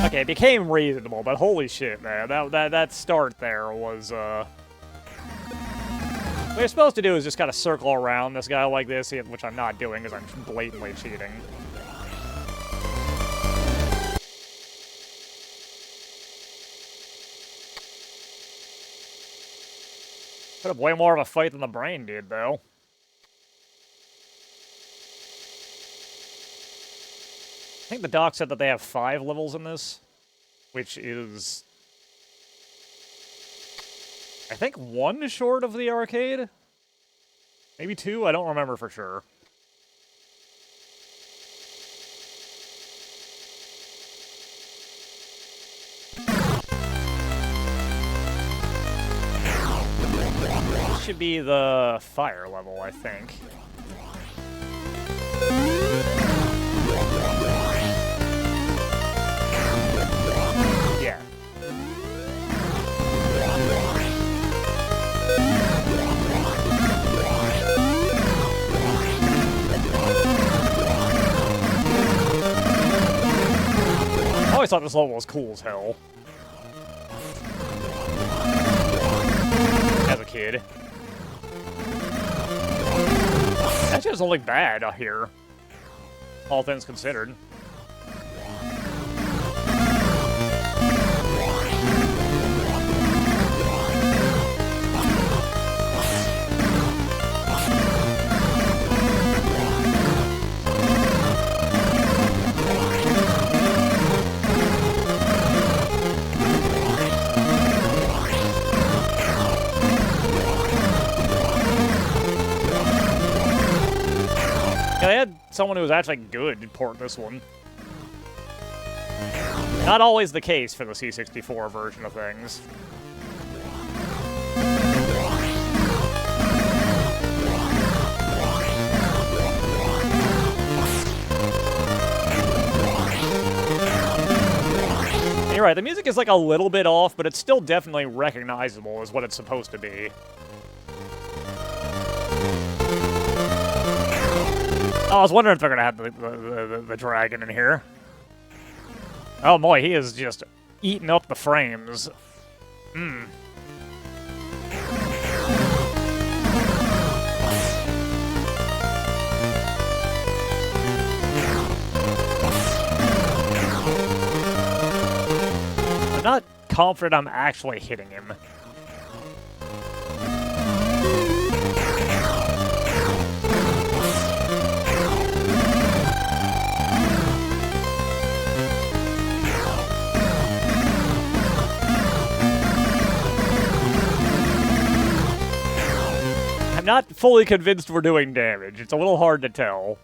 Okay, it became reasonable, but holy shit, man. That start there was, What you're supposed to do is just kind of circle around this guy like this, which I'm not doing because I'm blatantly cheating. Put up way more of a fight than the brain did, though. I think the doc said that they have 5 levels in this, which is, I think, 1 short of the arcade? Maybe 2? I don't remember for sure. Should be the fire level, I think. Yeah. I always thought this level was cool as hell. As a kid. Actually, it doesn't look bad here, all things considered. They had someone who was actually good port this one. Not always the case for the C64 version of things. You're right, the music is like a little bit off, but it's still definitely recognizable as what it's supposed to be. Oh, I was wondering if they're gonna have the dragon in here. Oh boy, he is just eating up the frames. confident I'm actually hitting him. I'm not fully convinced we're doing damage. It's a little hard to tell.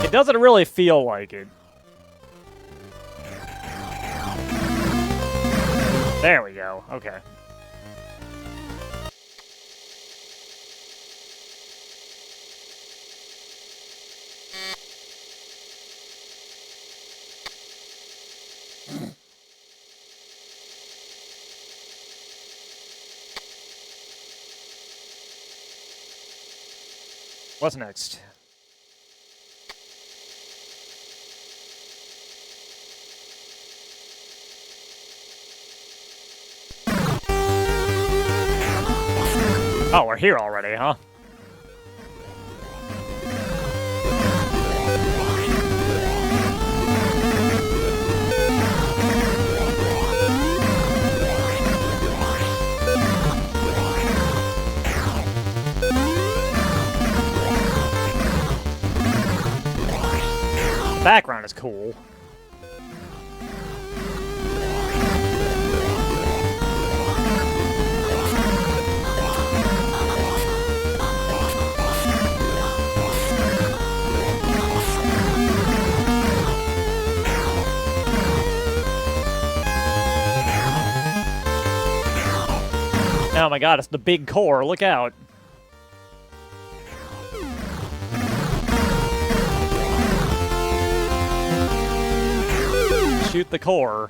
It doesn't really feel like it. There we go. Okay. What's next? Oh, we're here already, huh? The background is cool. Oh my god, it's the big core, look out. Shoot the core.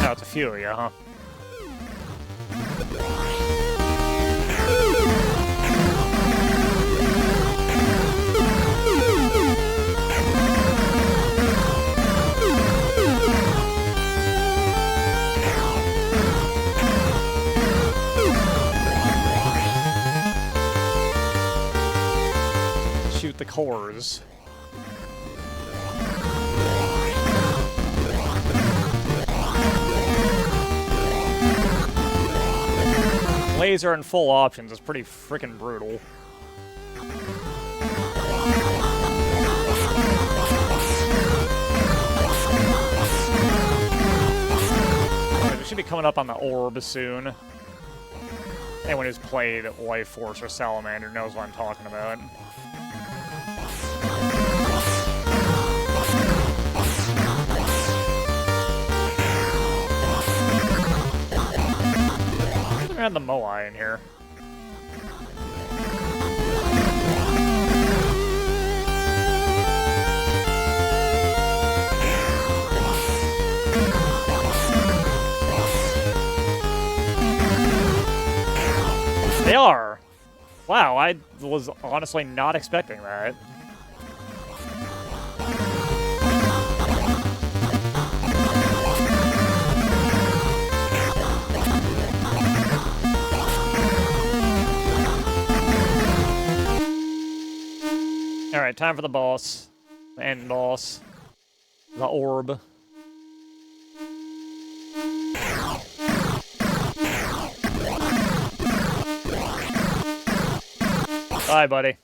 Oh, it's a few of you, huh? Shoot the cores. Laser and full options is pretty freaking brutal. We should be coming up on the orb soon. Anyone who's played Life Force or Salamander knows what I'm talking about. I had the Moai in here. They are! Wow, I was honestly not expecting that. Alright, time for the boss. The end boss. The orb. Bye, buddy.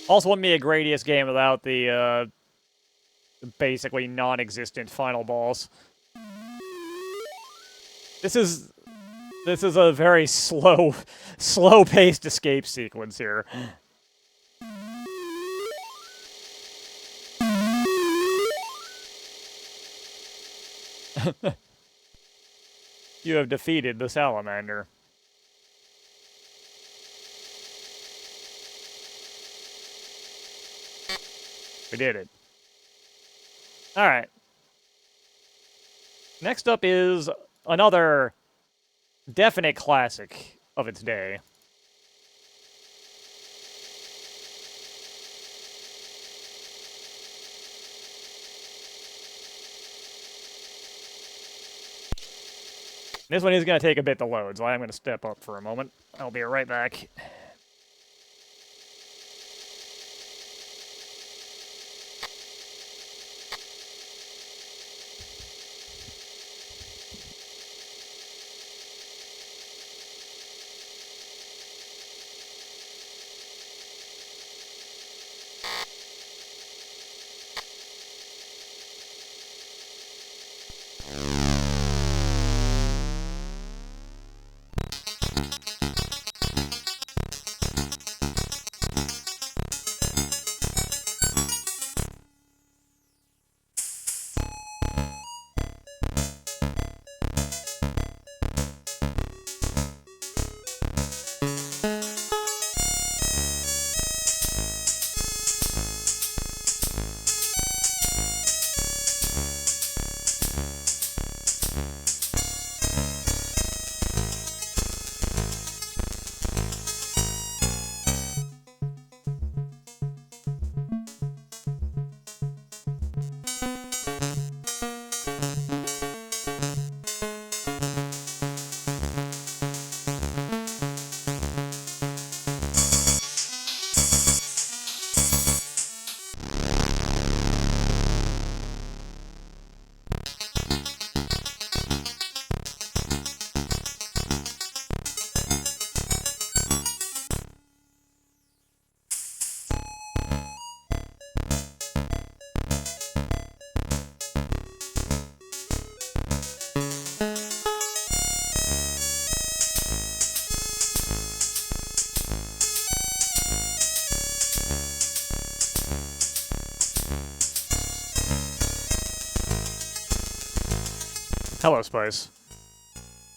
Also wouldn't be a Gradius game without the, basically non-existent final boss. This is a very slow-paced escape sequence here. You have defeated the salamander. We did it. Alright. Next up is another definite classic of its day. This one is going to take a bit to load, so I'm going to step up for a moment. I'll be right back. Hello, Spice.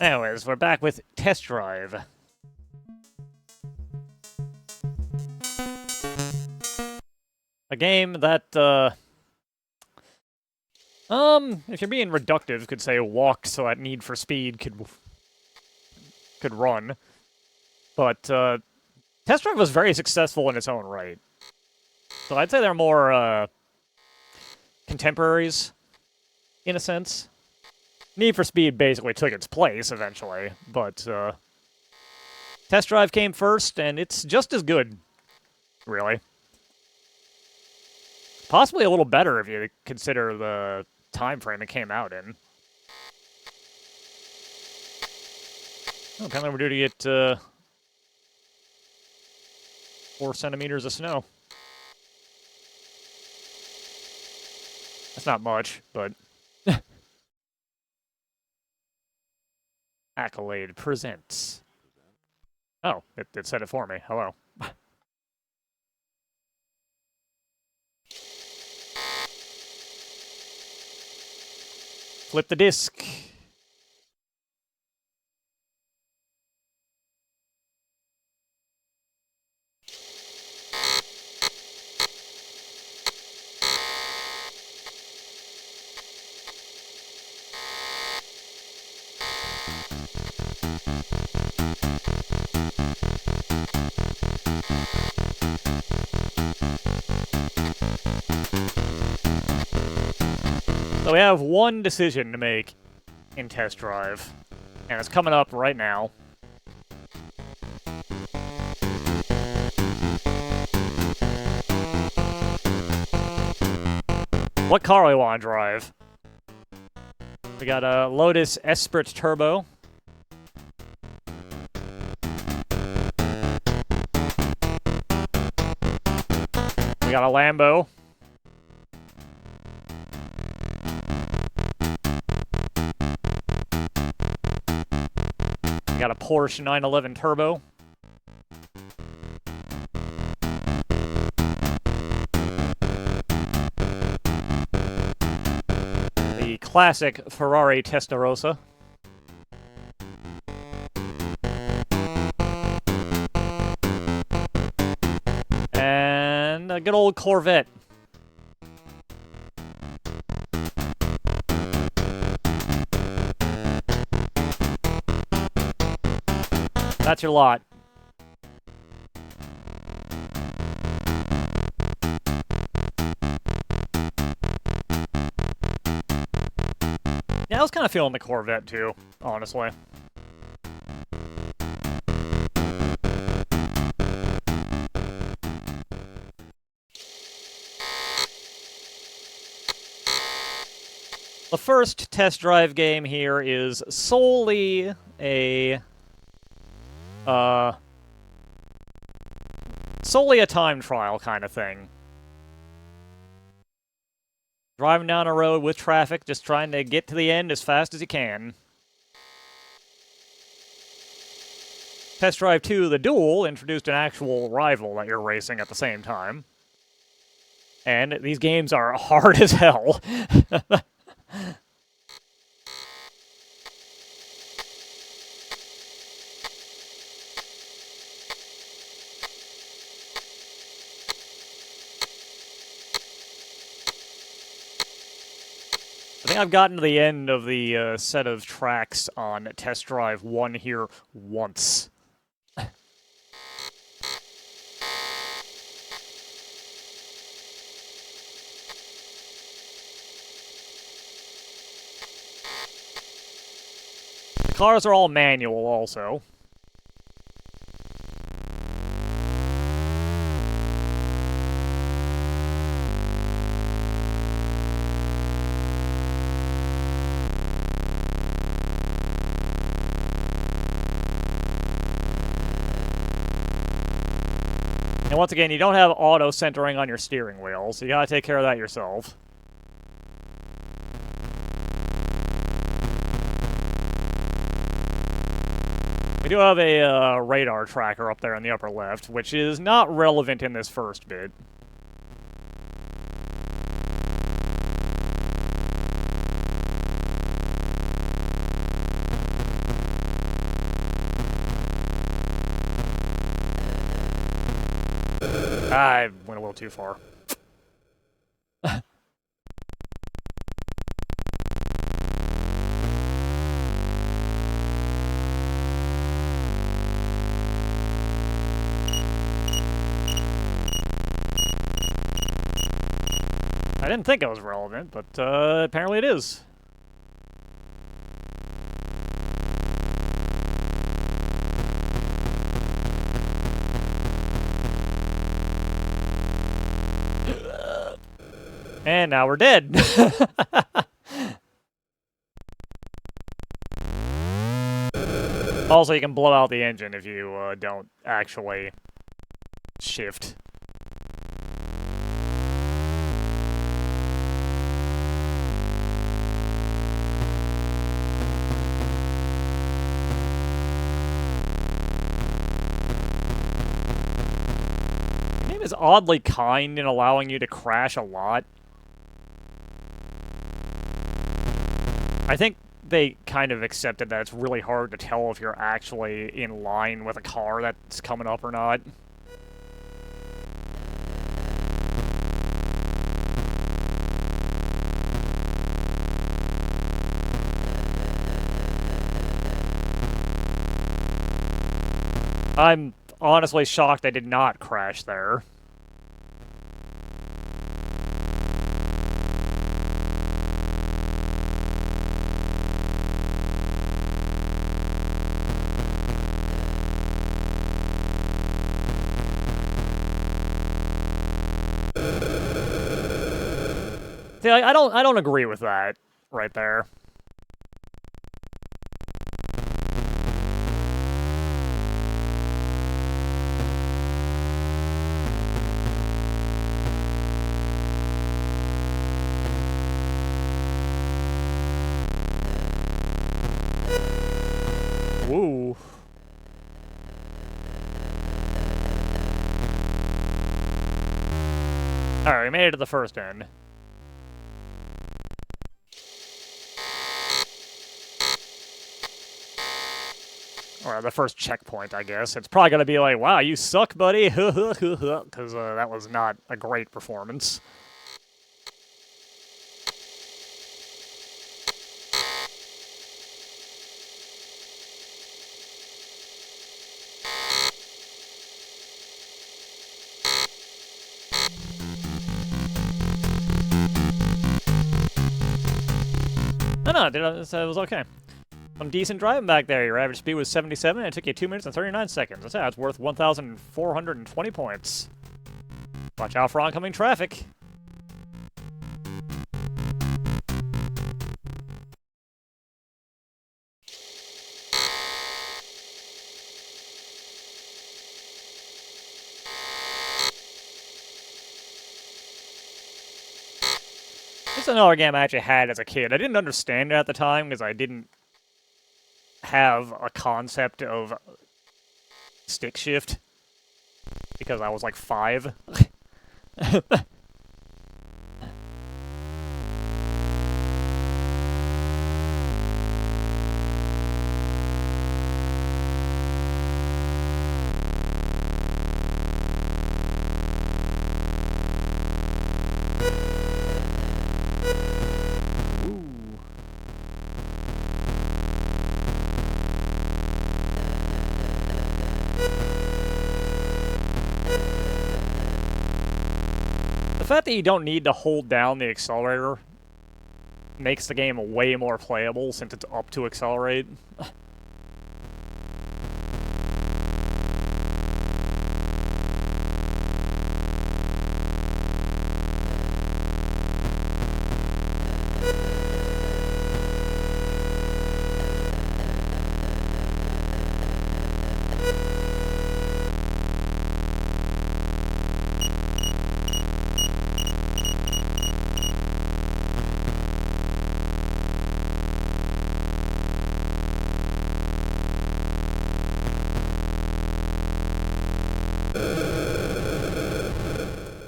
Anyways, we're back with Test Drive. A game that, if you're being reductive, could say walked so that Need for Speed could run. But, Test Drive was very successful in its own right. So I'd say they're more, contemporaries, in a sense. Need for Speed basically took its place eventually, but Test Drive came first, and it's just as good, really. Possibly a little better if you consider the time frame it came out in. Oh, apparently we're due to get 4 centimeters of snow. That's not much, but... Accolade presents. Oh, it said it for me. Hello. Flip the disc. So we have one decision to make in Test Drive, and it's coming up right now. What car we want to drive? We got a Lotus Esprit Turbo. We got a Lambo. We got a Porsche 911 Turbo. The classic Ferrari Testarossa. And a good old Corvette. That's your lot. Yeah, I was kind of feeling the Corvette, too, honestly. The first test drive game here is solely a time trial kind of thing. Driving down a road with traffic, just trying to get to the end as fast as you can. Test Drive 2, The Duel, introduced an actual rival that you're racing at the same time. And these games are hard as hell. I think I've gotten to the end of the set of tracks on Test Drive 1 here once. The cars are all manual also. And once again, you don't have auto-centering on your steering wheel, so you gotta take care of that yourself. We do have a radar tracker up there in the upper left, which is not relevant in this first bit. I went a little too far. I didn't think it was relevant, but apparently it is. And now we're dead. Also, you can blow out the engine if you don't actually shift. The game is oddly kind in allowing you to crash a lot. I think they kind of accepted that it's really hard to tell if you're actually in line with a car that's coming up or not. I'm honestly shocked I did not crash there. See, I don't agree with that right there. Woo. Alright, we made it to the first end. Or the first checkpoint, I guess. It's probably gonna be like, wow, you suck, buddy, because that was not a great performance. No, dude, it was okay. Some decent driving back there. Your average speed was 77, and it took you 2 minutes and 39 seconds. That's worth 1,420 points. Watch out for oncoming traffic. This is another game I actually had as a kid. I didn't understand it at the time because I didn't have a concept of stick shift because I was like 5. The fact that you don't need to hold down the accelerator makes the game way more playable since it's up to accelerate.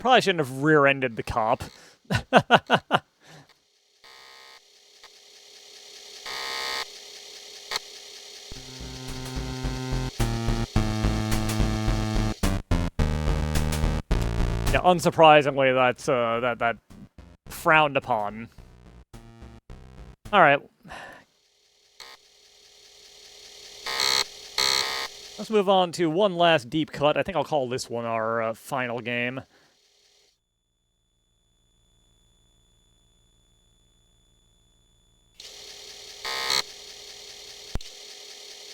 Probably shouldn't have rear-ended the cop. Yeah, unsurprisingly, that's that frowned upon. All right. Let's move on to one last deep cut. I think I'll call this one our final game.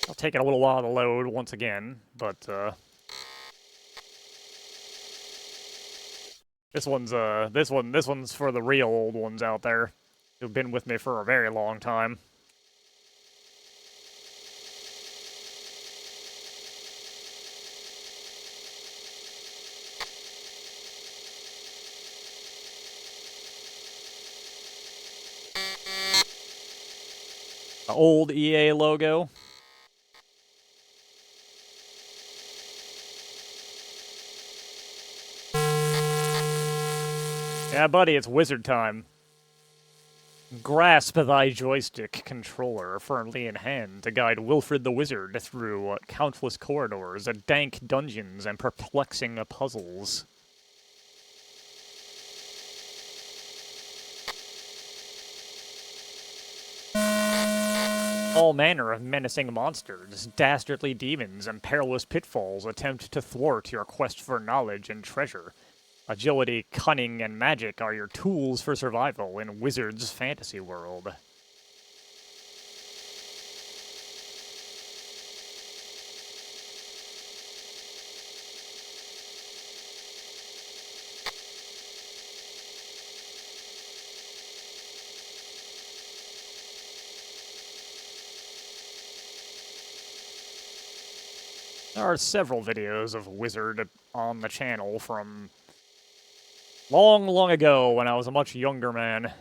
I'll take it a little while to load once again, but this one's for the real old ones out there who've been with me for a very long time. The old EA logo. Yeah, buddy, it's wizard time. Grasp thy joystick controller firmly in hand to guide Wilfred the Wizard through countless corridors, dank dungeons, and perplexing puzzles. All manner of menacing monsters, dastardly demons, and perilous pitfalls attempt to thwart your quest for knowledge and treasure. Agility, cunning, and magic are your tools for survival in Wizard's fantasy world. There are several videos of Wizard on the channel from long, long ago when I was a much younger man.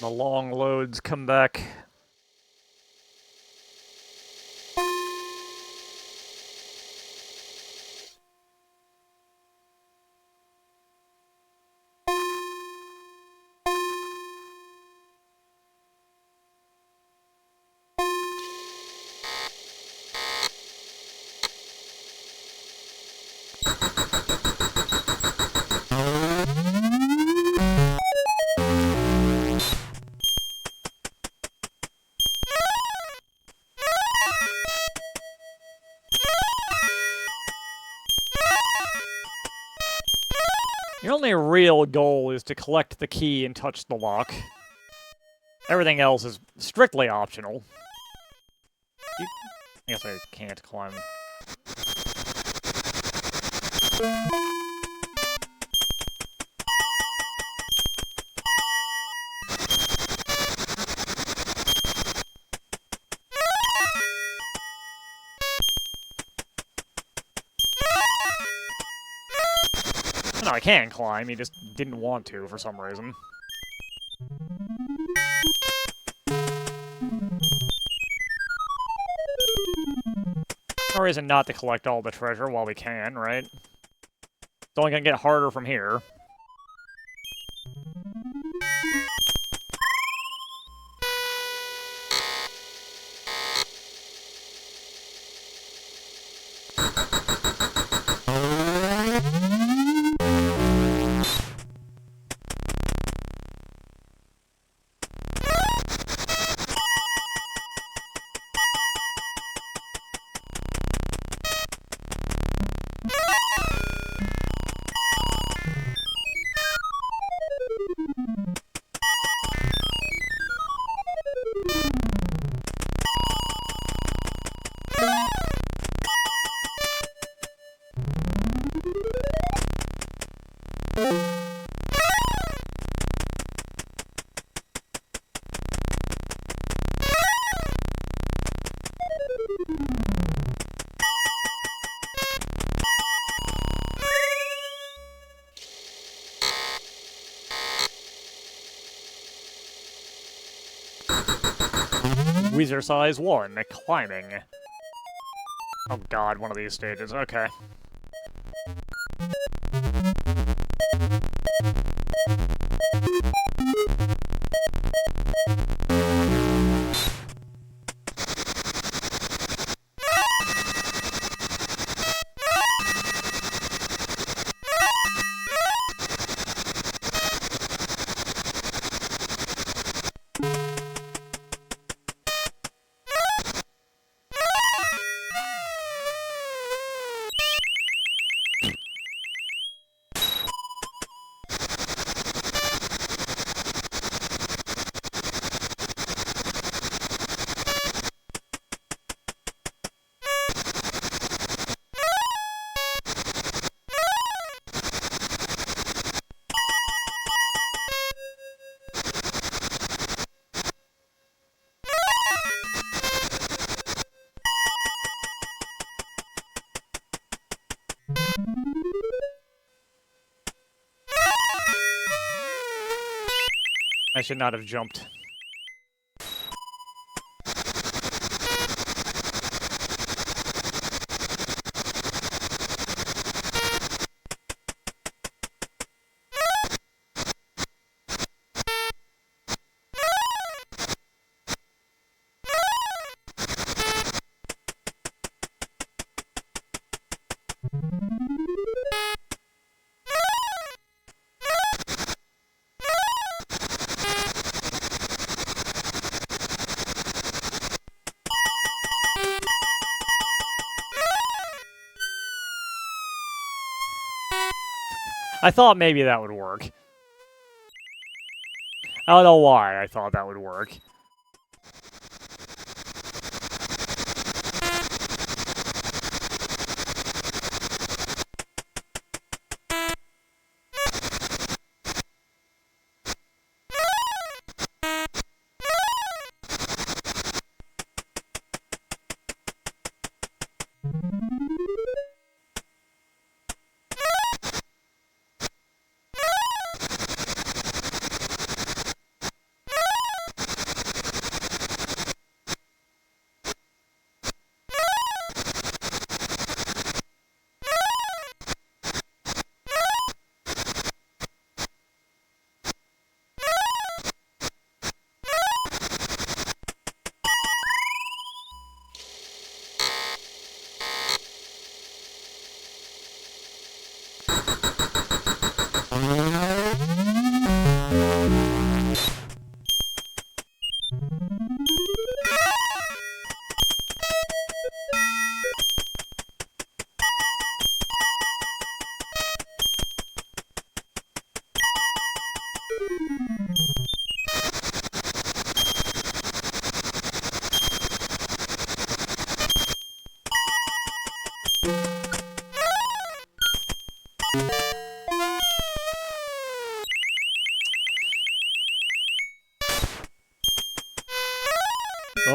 The long loads come back. Your only real goal is to collect the key and touch the lock. Everything else is strictly optional. I guess I can't climb. No, I can climb, he just didn't want to for some reason. No reason not to collect all the treasure while we can, right? It's only gonna get harder from here. Weezer size 1, climbing. Oh god, one of these stages, okay. I should not have jumped. I thought maybe that would work. I don't know why I thought that would work.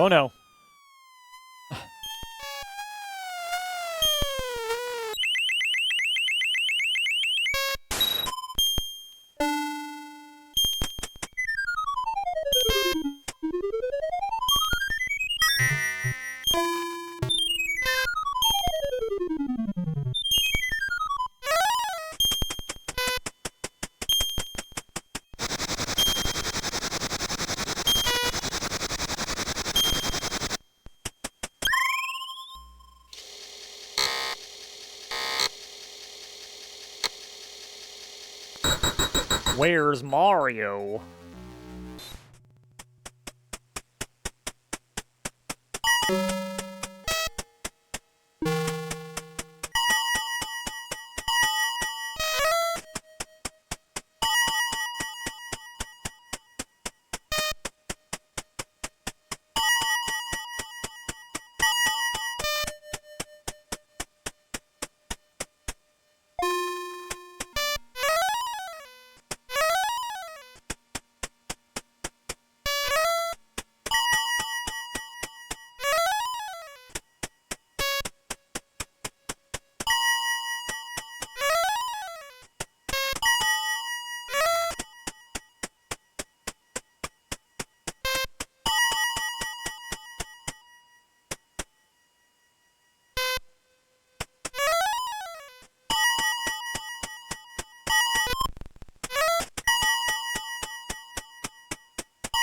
Oh no. Where's Mario?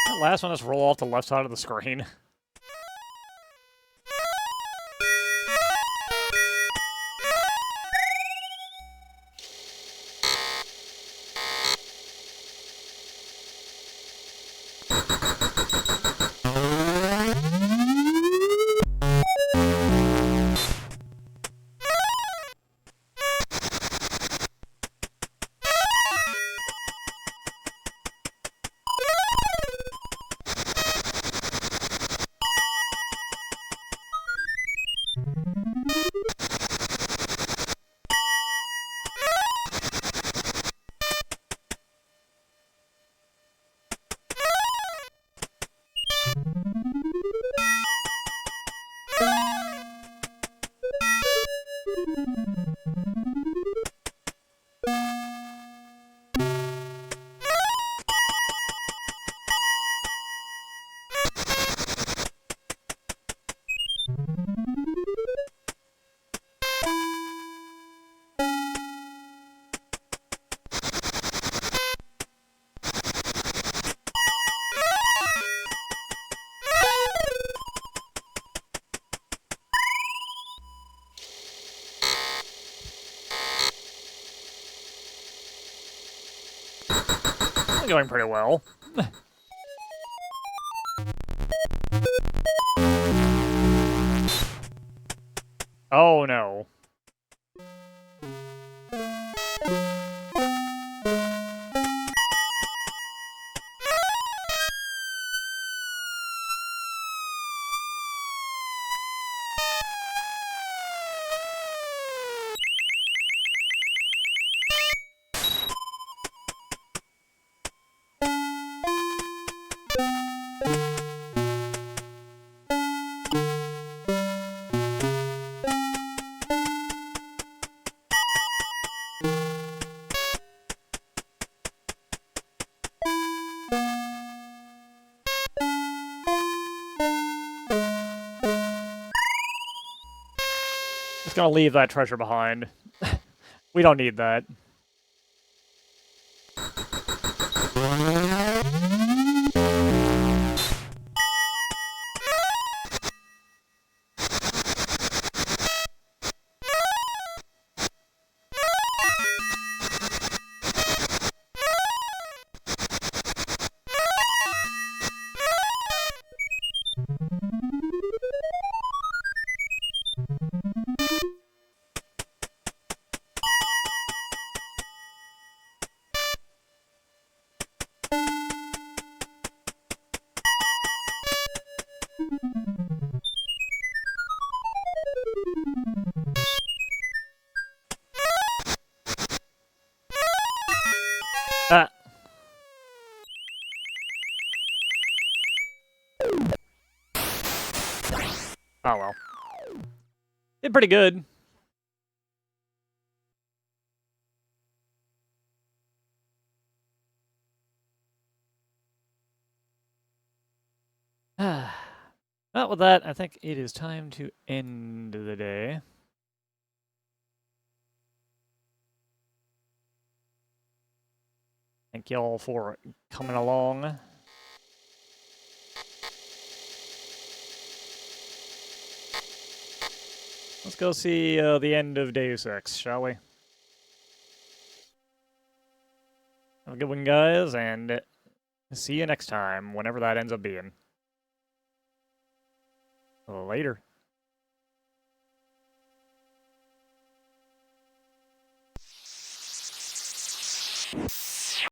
That last one just roll off the left side of the screen. Going pretty well. Oh no. Just gonna leave that treasure behind. We don't need that. Oh well. Did pretty good. Well, with that, I think it is time to end the day. Thank y'all for coming along. Let's go see the end of Deus Ex, shall we? Have a good one, guys, and see you next time, whenever that ends up being. Later.